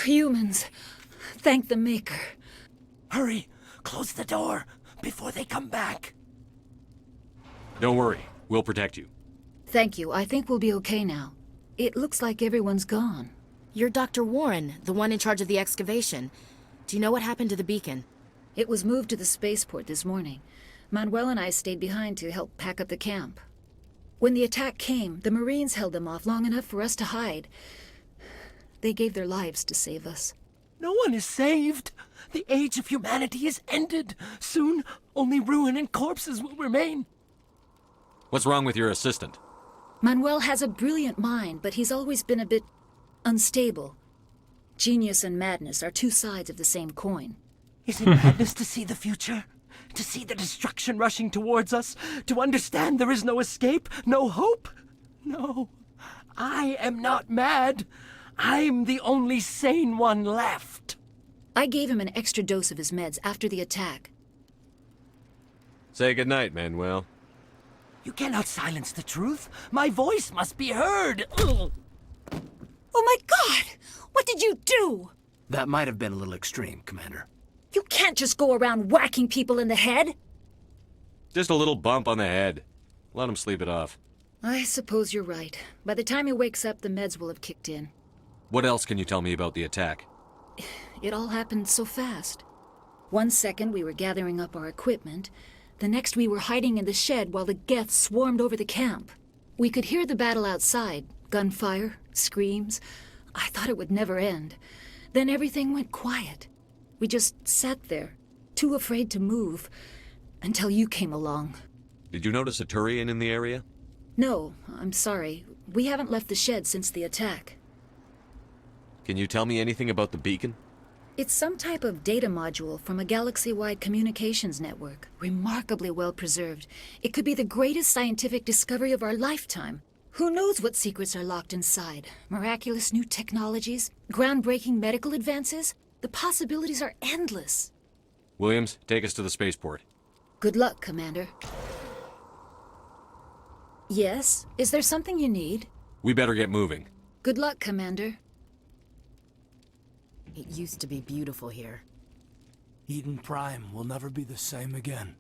Humans. Thank the Maker. Hurry! Close the door before they come back. Don't worry. We'll protect you. Thank you. I think we'll be okay now. It looks like everyone's gone. You're Dr. Warren, the one in charge of the excavation. Do you know what happened to the beacon? It was moved to the spaceport this morning. Manuel and I stayed behind to help pack up the camp. When the attack came, the Marines held them off long enough for us to hide. They gave their lives to save us. No one is saved. The age of humanity is ended. Soon, only ruin and corpses will remain. What's wrong with your assistant? Manuel has a brilliant mind, but he's always been a bit unstable. Genius and madness are two sides of the same coin. Is it madness to see the future? To see the destruction rushing towards us? To understand there is no escape? No hope? No. I am not mad. I'm the only sane one left. I gave him an extra dose of his meds after the attack. Say goodnight, Manuel. You cannot silence the truth. My voice must be heard. Ugh. Oh my God! What did you do? That might have been a little extreme, Commander. You can't just go around whacking people in the head. Just a little bump on the head. Let him sleep it off. I suppose you're right. By the time he wakes up, the meds will have kicked in. What else can you tell me about the attack? It all happened so fast. 1 second we were gathering up our equipment. The next we were hiding in the shed while the Geth swarmed over the camp. We could hear the battle outside. Gunfire, screams. I thought it would never end. Then everything went quiet. We just sat there, too afraid to move, until you came along. Did you notice a Turian in the area? No, I'm sorry. We haven't left the shed since the attack. Can you tell me anything about the beacon? It's some type of data module from a galaxy-wide communications network, remarkably well preserved. It could be the greatest scientific discovery of our lifetime. Who knows what secrets are locked inside? Miraculous new technologies? Groundbreaking medical advances? The possibilities are endless. Williams, take us to the spaceport. Good luck, Commander. Yes? Is there something you need? We better get moving. Good luck, Commander. It used to be beautiful here. Eden Prime will never be the same again.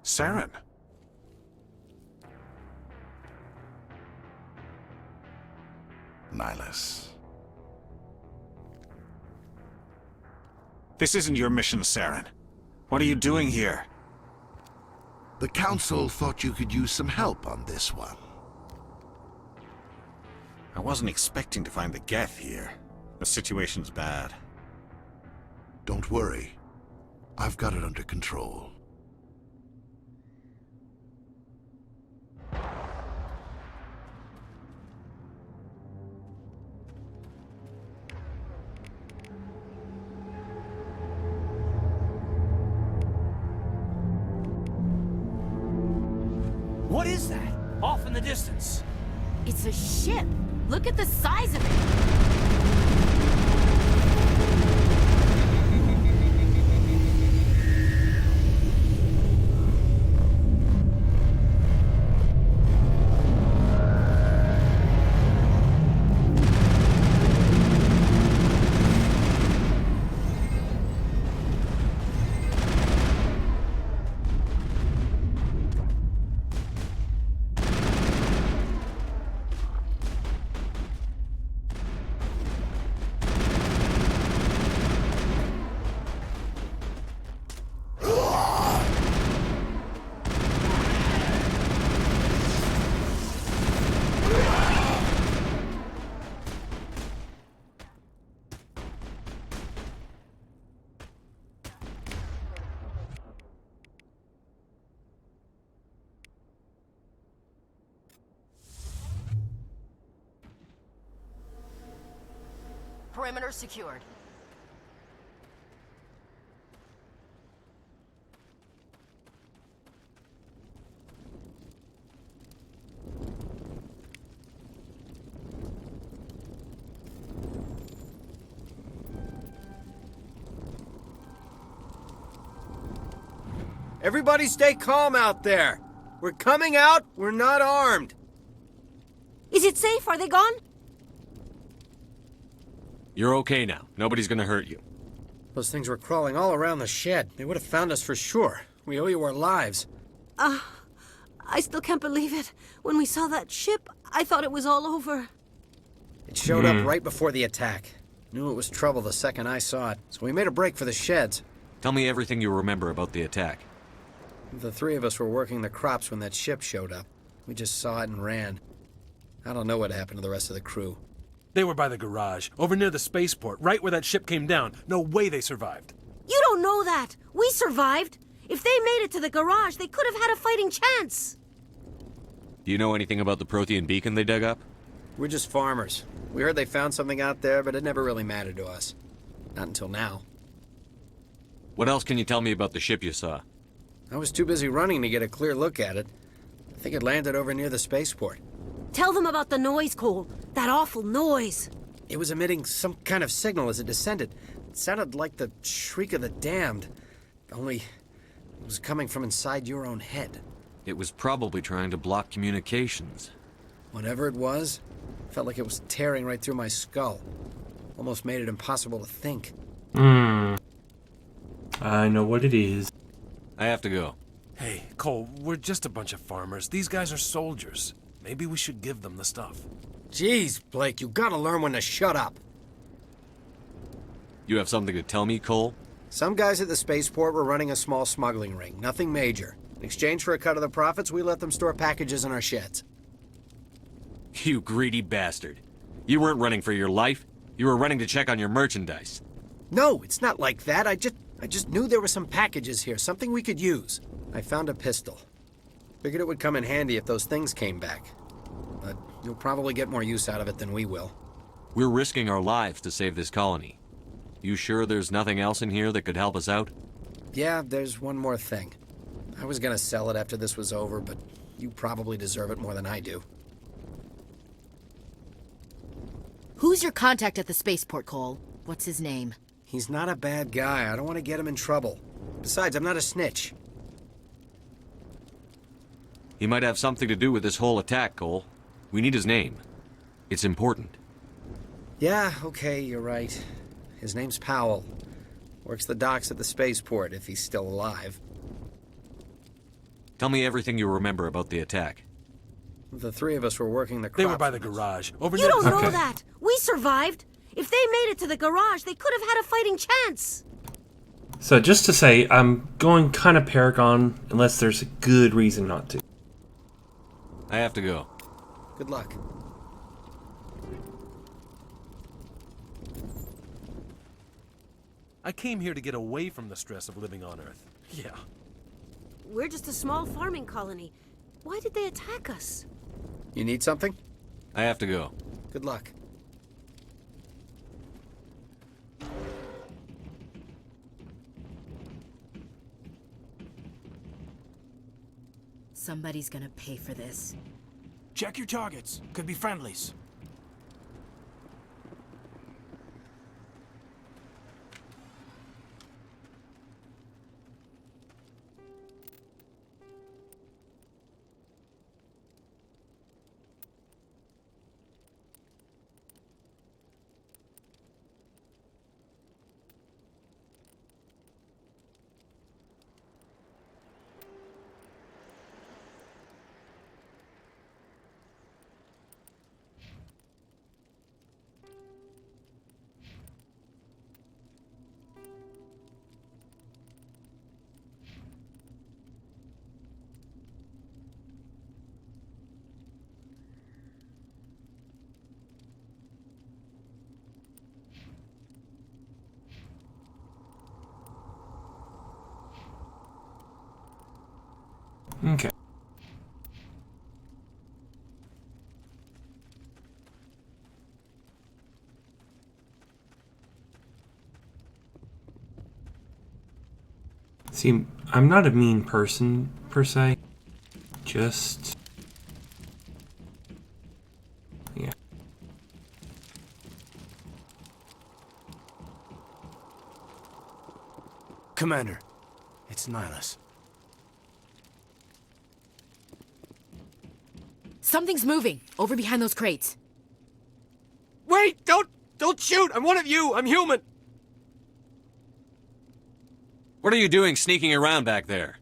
Saren. Nihilus. This isn't your mission, Saren. What are you doing here? The Council thought you could use some help on this one. I wasn't expecting to find the Geth here. The situation's bad. Don't worry. I've got it under control. What is that? Off in the distance. It's a ship. Look at the size of it. Perimeter secured. Everybody stay calm out there. We're coming out, we're not armed. Is it safe? Are they gone? You're okay now. Nobody's gonna hurt you. Those things were crawling all around the shed. They would have found us for sure. We owe you our lives. I still can't believe it. When we saw that ship, I thought it was all over. It showed up right before the attack. Knew it was trouble the second I saw it, so we made a break for the sheds. Tell me everything you remember about the attack. The three of us were working the crops when that ship showed up. We just saw it and ran. I don't know what happened to the rest of the crew. They were by the garage, over near the spaceport, right where that ship came down. No way they survived. You don't know that. We survived. If they made it to the garage, they could have had a fighting chance. Do you know anything about the Prothean beacon they dug up? We're just farmers. We heard they found something out there, but it never really mattered to us. Not until now. What else can you tell me about the ship you saw? I was too busy running to get a clear look at it. I think it landed over near the spaceport. Tell them about the noise, Cole. That awful noise. It was emitting some kind of signal as it descended. It sounded like the shriek of the damned. Only it was coming from inside your own head. It was probably trying to block communications. Whatever it was, felt like it was tearing right through my skull. Almost made it impossible to think. I know what it is. I have to go. Hey, Cole, we're just a bunch of farmers. These guys are soldiers. Maybe we should give them the stuff. Jeez, Blake, you gotta learn when to shut up. You have something to tell me, Cole? Some guys at the spaceport were running a small smuggling ring, nothing major. In exchange for a cut of the profits, we let them store packages in our sheds. You greedy bastard. You weren't running for your life. You were running to check on your merchandise. No, it's not like that. I just knew there were some packages here, something we could use. I found a pistol. Figured it would come in handy if those things came back. But you'll probably get more use out of it than we will. We're risking our lives to save this colony. You sure there's nothing else in here that could help us out? Yeah, there's one more thing. I was gonna sell it after this was over, but you probably deserve it more than I do. Who's your contact at the spaceport, Cole? What's his name? He's not a bad guy. I don't want to get him in trouble. Besides, I'm not a snitch. He might have something to do with this whole attack, Cole. We need his name. It's important. Yeah, okay, you're right. His name's Powell. Works the docks at the spaceport, if he's still alive. Tell me everything you remember about the attack. The three of us were working the They crop were by the garage. Over You near don't the... know that. We survived. If they made it to the garage, they could have had a fighting chance. So just to say, I'm going kind of Paragon unless there's a good reason not to. I have to go. Good luck. I came here to get away from the stress of living on Earth. Yeah. We're just a small farming colony. Why did they attack us? You need something? I have to go. Good luck. Somebody's gonna pay for this. Check your targets. Could be friendlies. Okay. See, I'm not a mean person, per se. Just... yeah. Commander, it's Nihilus. Something's moving, over behind those crates. Wait! Don't shoot! I'm one of you! I'm human! What are you doing sneaking around back there?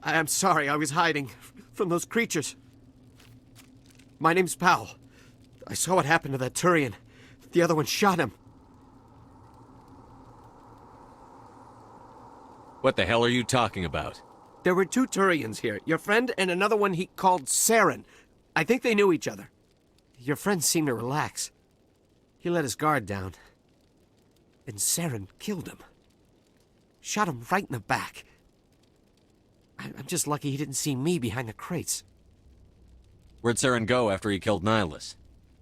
I'm sorry, I was hiding from those creatures. My name's Powell. I saw what happened to that Turian. The other one shot him. What the hell are you talking about? There were two Turians here. Your friend and another one he called Saren. I think they knew each other. Your friend seemed to relax. He let his guard down. And Saren killed him. Shot him right in the back. I'm just lucky he didn't see me behind the crates. Where'd Saren go after he killed Nihilus?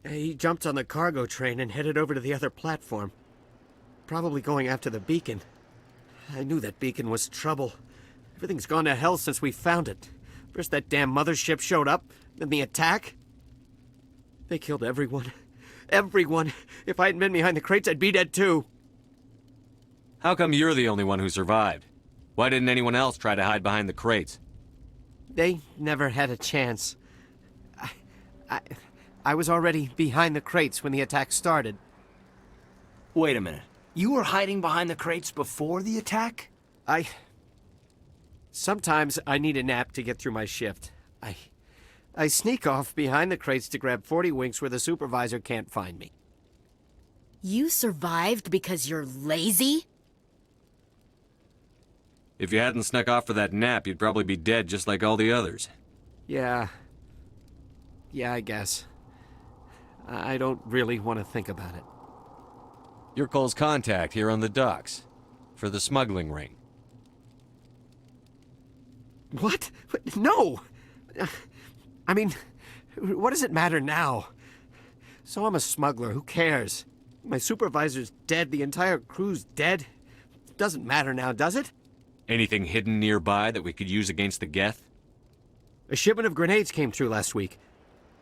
He jumped on the cargo train and headed over to the other platform. Probably going after the beacon. I knew that beacon was trouble. Everything's gone to hell since we found it. First that damn mothership showed up, then the attack. They killed everyone. Everyone. If I hadn't been behind the crates, I'd be dead too. How come you're the only one who survived? Why didn't anyone else try to hide behind the crates? They never had a chance. I was already behind the crates when the attack started. Wait a minute. You were hiding behind the crates before the attack? Sometimes I need a nap to get through my shift. I sneak off behind the crates to grab 40 winks where the supervisor can't find me. You survived because you're lazy? If you hadn't snuck off for that nap, you'd probably be dead just like all the others. Yeah, I guess. I don't really want to think about it. You're Cole's contact here on the docks. For the smuggling ring. What? No! I mean, what does it matter now? So I'm a smuggler, who cares? My supervisor's dead, the entire crew's dead. Doesn't matter now, does it? Anything hidden nearby that we could use against the Geth? A shipment of grenades came through last week.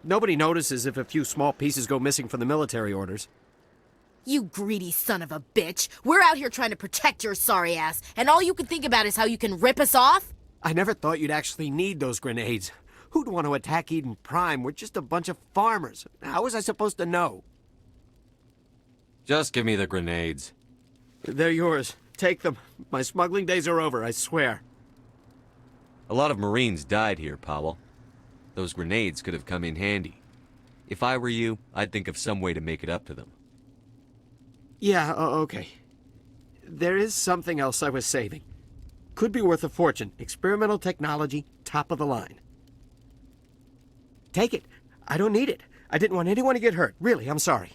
Nobody notices if a few small pieces go missing from the military orders. You greedy son of a bitch. We're out here trying to protect your sorry ass, and all you can think about is how you can rip us off? I never thought you'd actually need those grenades. Who'd want to attack Eden Prime? We're just a bunch of farmers. How was I supposed to know? Just give me the grenades. They're yours. Take them. My smuggling days are over, I swear. A lot of Marines died here, Powell. Those grenades could have come in handy. If I were you, I'd think of some way to make it up to them. Yeah, okay. There is something else I was saving. Could be worth a fortune. Experimental technology, top of the line. Take it. I don't need it. I didn't want anyone to get hurt. Really, I'm sorry.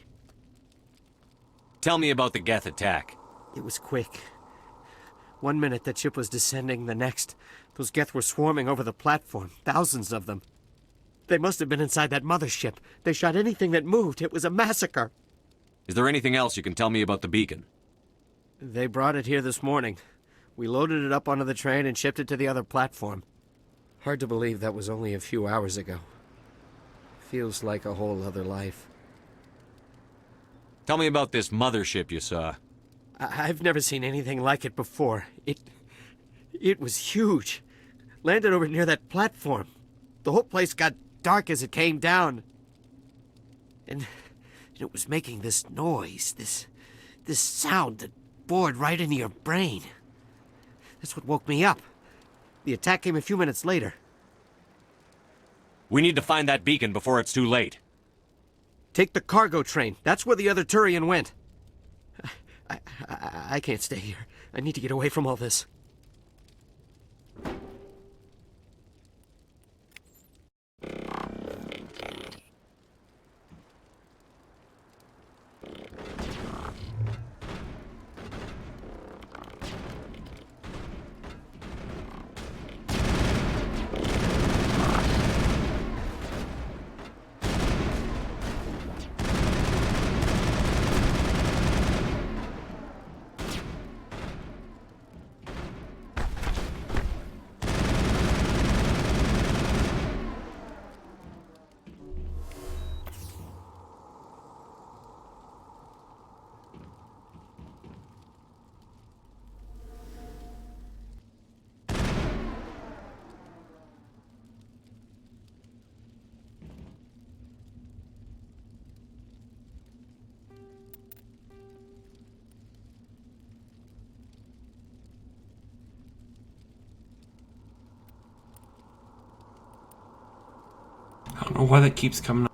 Tell me about the Geth attack. It was quick. 1 minute that ship was descending, the next, those Geth were swarming over the platform. Thousands of them. They must have been inside that mothership. They shot anything that moved. It was a massacre. Is there anything else you can tell me about the beacon? They brought it here this morning. We loaded it up onto the train and shipped it to the other platform. Hard to believe that was only a few hours ago. Feels like a whole other life. Tell me about this mothership you saw. I've never seen anything like it before. It was huge. Landed over near that platform. The whole place got dark as it came down. And it was making this noise, this sound that bored right into your brain. That's what woke me up. The attack came a few minutes later. We need to find that beacon before it's too late. Take the cargo train. That's where the other Turian went. I can't stay here. I need to get away from all this. I don't know why that keeps coming up.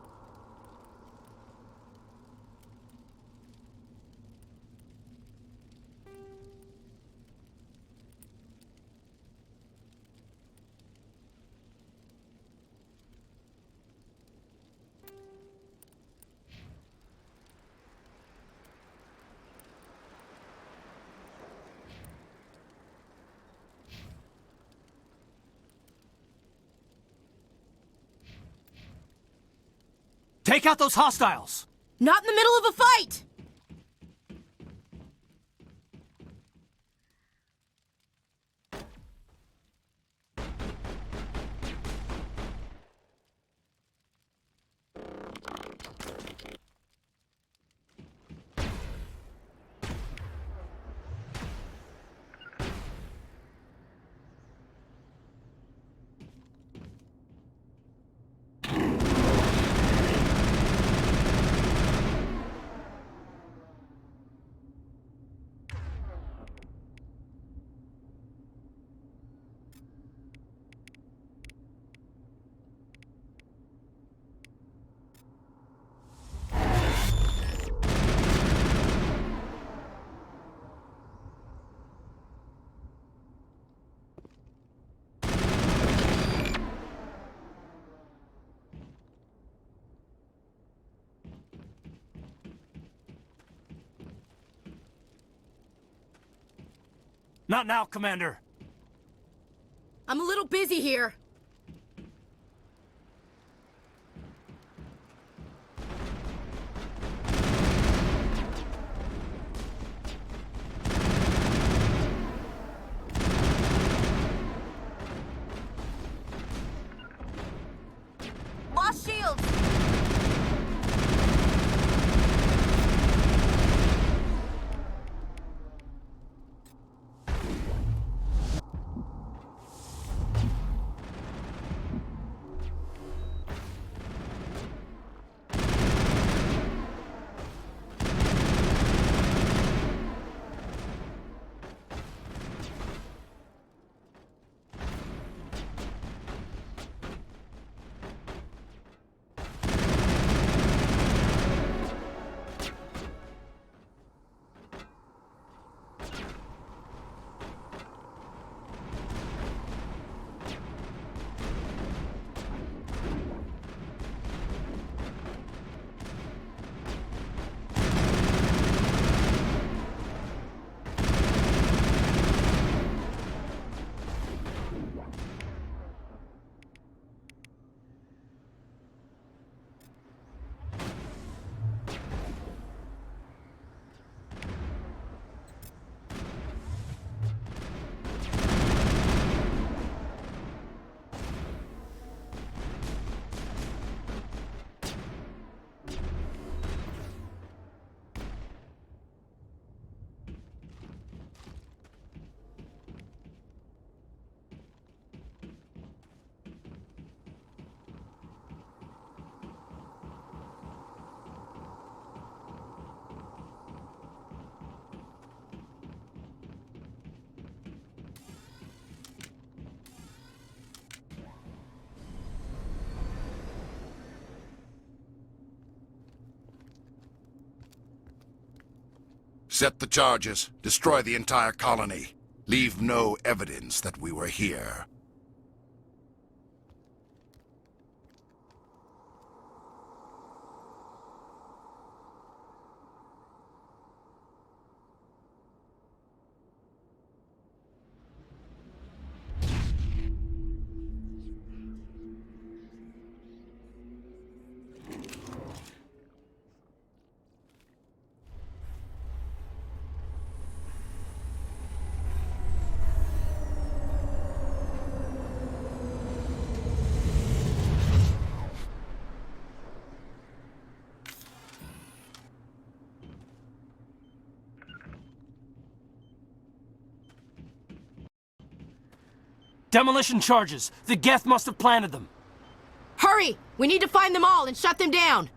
Take out those hostiles! Not in the middle of a fight! Not now, Commander. I'm a little busy here. Set the charges. Destroy the entire colony. Leave no evidence that we were here. Demolition charges! The Geth must have planted them! Hurry! We need to find them all and shut them down!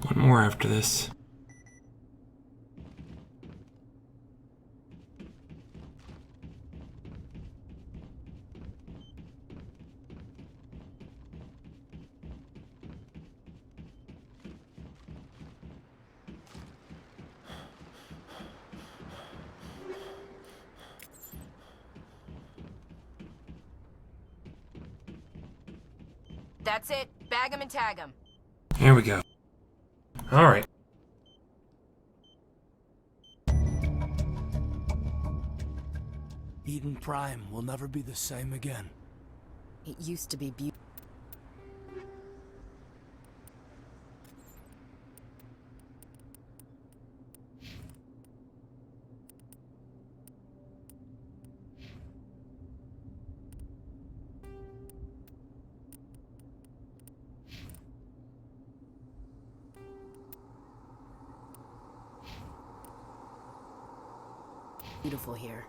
One more after this. That's it. Bag 'em and tag 'em. Here we go. All right. Eden Prime will never be the same again. It used to be beautiful. Beautiful here.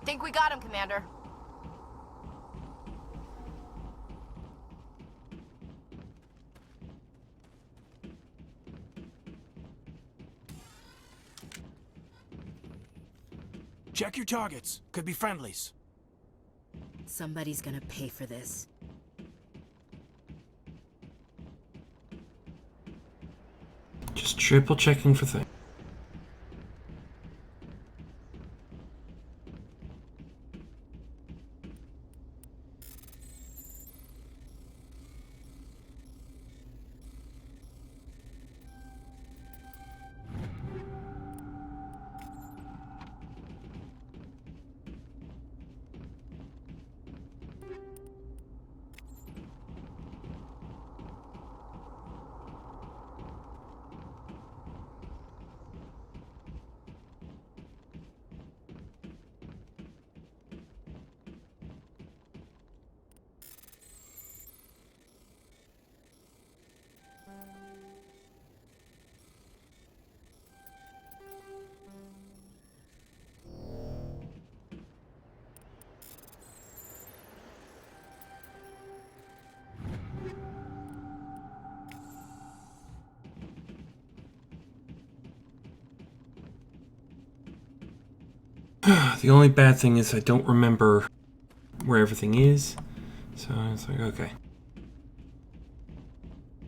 Think we got him, Commander. Check your targets. Could be friendlies. Somebody's gonna pay for this. Just triple checking for things. The only bad thing is I don't remember where everything is. So it's like, okay.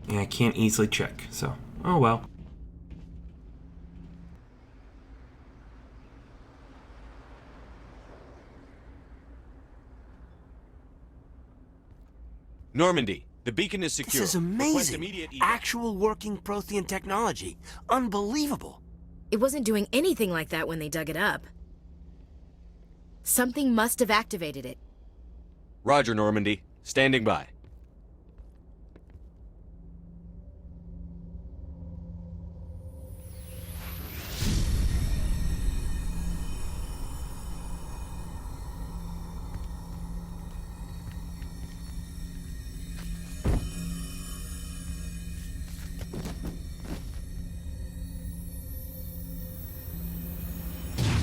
And I can't easily check, so, oh well. Normandy, the beacon is secure. This is amazing. Actual working Prothean technology. Unbelievable. It wasn't doing anything like that when they dug it up. Something must have activated it. Roger, Normandy. Standing by.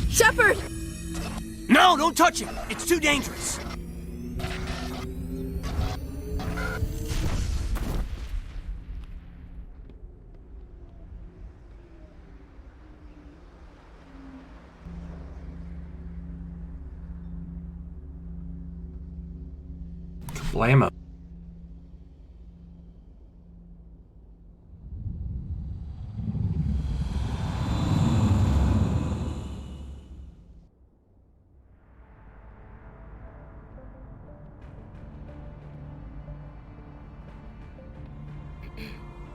Shepard! No, don't touch it. It's too dangerous. Blammo.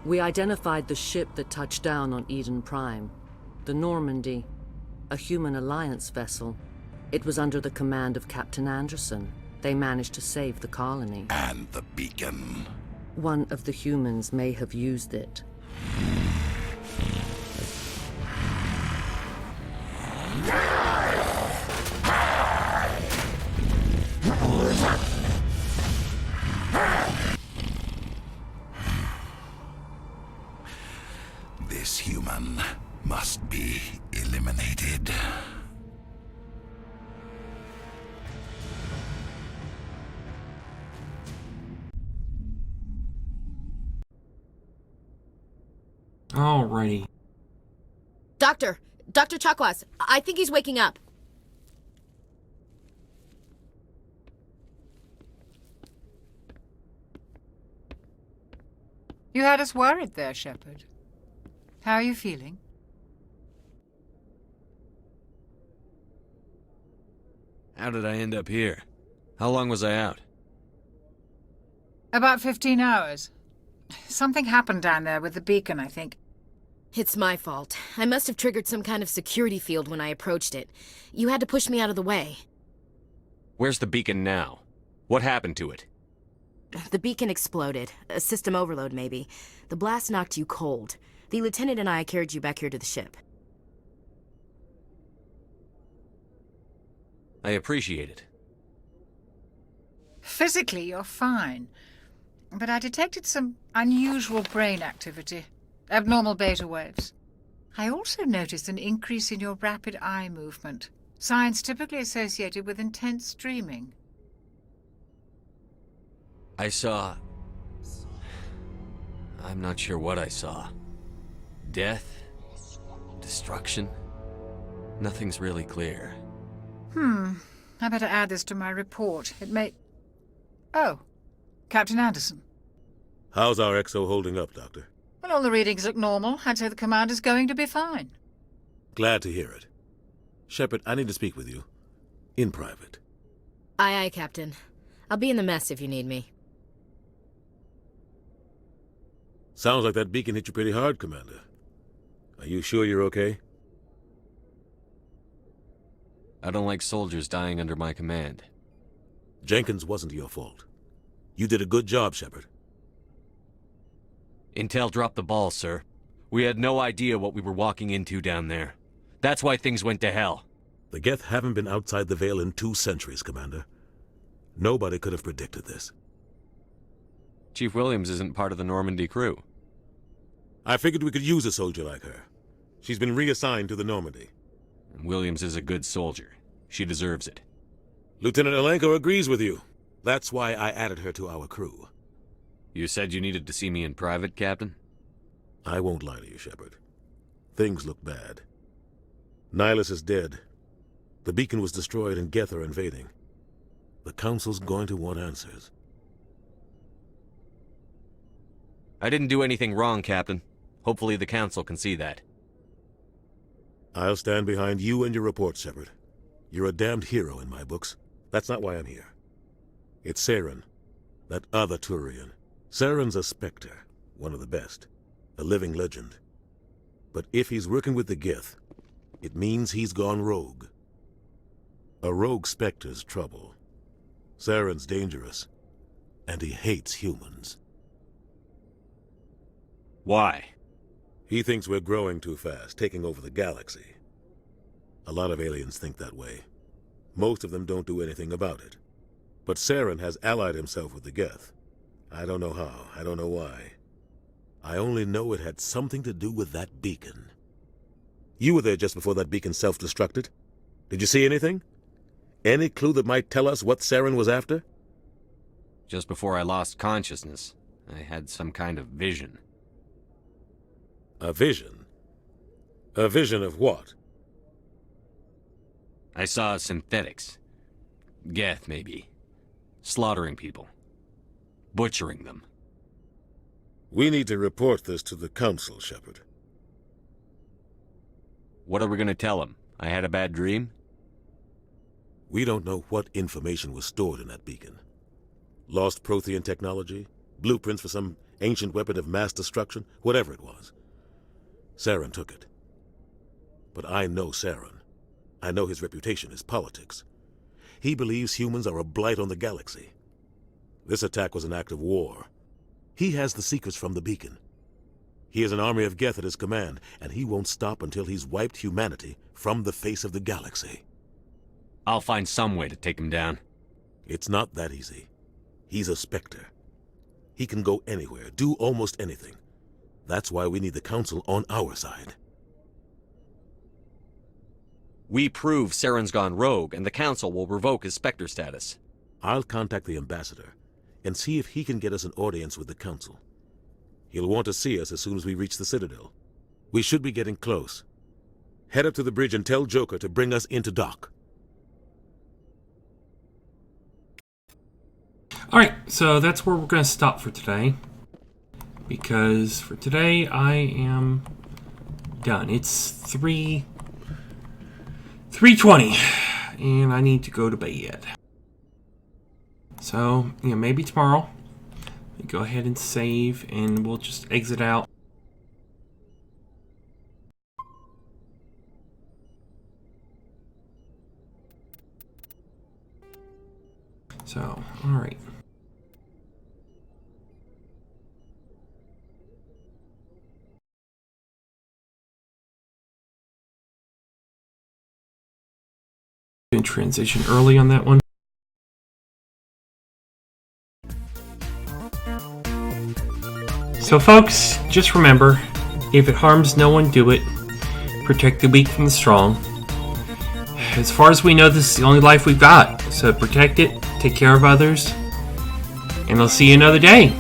We identified the ship that touched down on Eden Prime, the Normandy, a human alliance vessel. It was under the command of Captain Anderson. They managed to save the colony. And the beacon. One of the humans may have used it. This human must be eliminated. Alrighty. Doctor Chakwas, I think he's waking up. You had us worried there, Shepard. How are you feeling? How did I end up here? How long was I out? About 15 hours. Something happened down there with the beacon, I think. It's my fault. I must have triggered some kind of security field when I approached it. You had to push me out of the way. Where's the beacon now? What happened to it? The beacon exploded. A system overload, maybe. The blast knocked you cold. The lieutenant and I carried you back here to the ship. I appreciate it. Physically, you're fine. But I detected some unusual brain activity. Abnormal beta waves. I also noticed an increase in your rapid eye movement. Signs typically associated with intense dreaming. I saw... I'm not sure what I saw. Death? Destruction? Nothing's really clear. I better add this to my report. It may... Oh, Captain Anderson. How's our XO holding up, Doctor? Well, all the readings look normal. I'd say the commander's going to be fine. Glad to hear it. Shepard, I need to speak with you. In private. Aye, Captain. I'll be in the mess if you need me. Sounds like that beacon hit you pretty hard, Commander. Are you sure you're okay? I don't like soldiers dying under my command. Jenkins wasn't your fault. You did a good job, Shepard. Intel dropped the ball, sir. We had no idea what we were walking into down there. That's why things went to hell. The Geth haven't been outside the Veil in 2 centuries, Commander. Nobody could have predicted this. Chief Williams isn't part of the Normandy crew. I figured we could use a soldier like her. She's been reassigned to the Normandy. Williams is a good soldier. She deserves it. Lieutenant Alenko agrees with you. That's why I added her to our crew. You said you needed to see me in private, Captain? I won't lie to you, Shepard. Things look bad. Nihilus is dead. The beacon was destroyed and Geth are invading. The Council's going to want answers. I didn't do anything wrong, Captain. Hopefully the Council can see that. I'll stand behind you and your report, Shepard. You're a damned hero in my books. That's not why I'm here. It's Saren, that other Turian. Saren's a Spectre, one of the best. A living legend. But if he's working with the Geth, it means he's gone rogue. A rogue Spectre's trouble. Saren's dangerous, and he hates humans. Why? He thinks we're growing too fast, taking over the galaxy. A lot of aliens think that way. Most of them don't do anything about it. But Saren has allied himself with the Geth. I don't know how, I don't know why. I only know it had something to do with that beacon. You were there just before that beacon self-destructed. Did you see anything? Any clue that might tell us what Saren was after? Just before I lost consciousness, I had some kind of vision. A vision? A vision of what? I saw synthetics. Geth, maybe. Slaughtering people. Butchering them. We need to report this to the Council, Shepard. What are we going to tell them? I had a bad dream? We don't know what information was stored in that beacon. Lost Prothean technology? Blueprints for some ancient weapon of mass destruction? Whatever it was. Saren took it. But I know Saren. I know his reputation is politics. He believes humans are a blight on the galaxy. This attack was an act of war. He has the secrets from the beacon. He has an army of Geth at his command, and he won't stop until he's wiped humanity from the face of the galaxy. I'll find some way to take him down. It's not that easy. He's a Spectre. He can go anywhere, do almost anything. That's why we need the Council on our side. We prove Saren's gone rogue, and the Council will revoke his Spectre status. I'll contact the Ambassador and see if he can get us an audience with the Council. He'll want to see us as soon as we reach the Citadel. We should be getting close. Head up to the bridge and tell Joker to bring us into dock. Alright, so that's where we're going to stop for today. Because for today, I am done. It's 3:20, and I need to go to bed. So, maybe tomorrow. Go ahead and save, and we'll just exit out. So, alright. Transition early on that one. So folks, just remember, if it harms no one, do it. Protect the weak from the strong. As far as we know, this is the only life we've got, so protect it, take care of others, and I'll see you another day.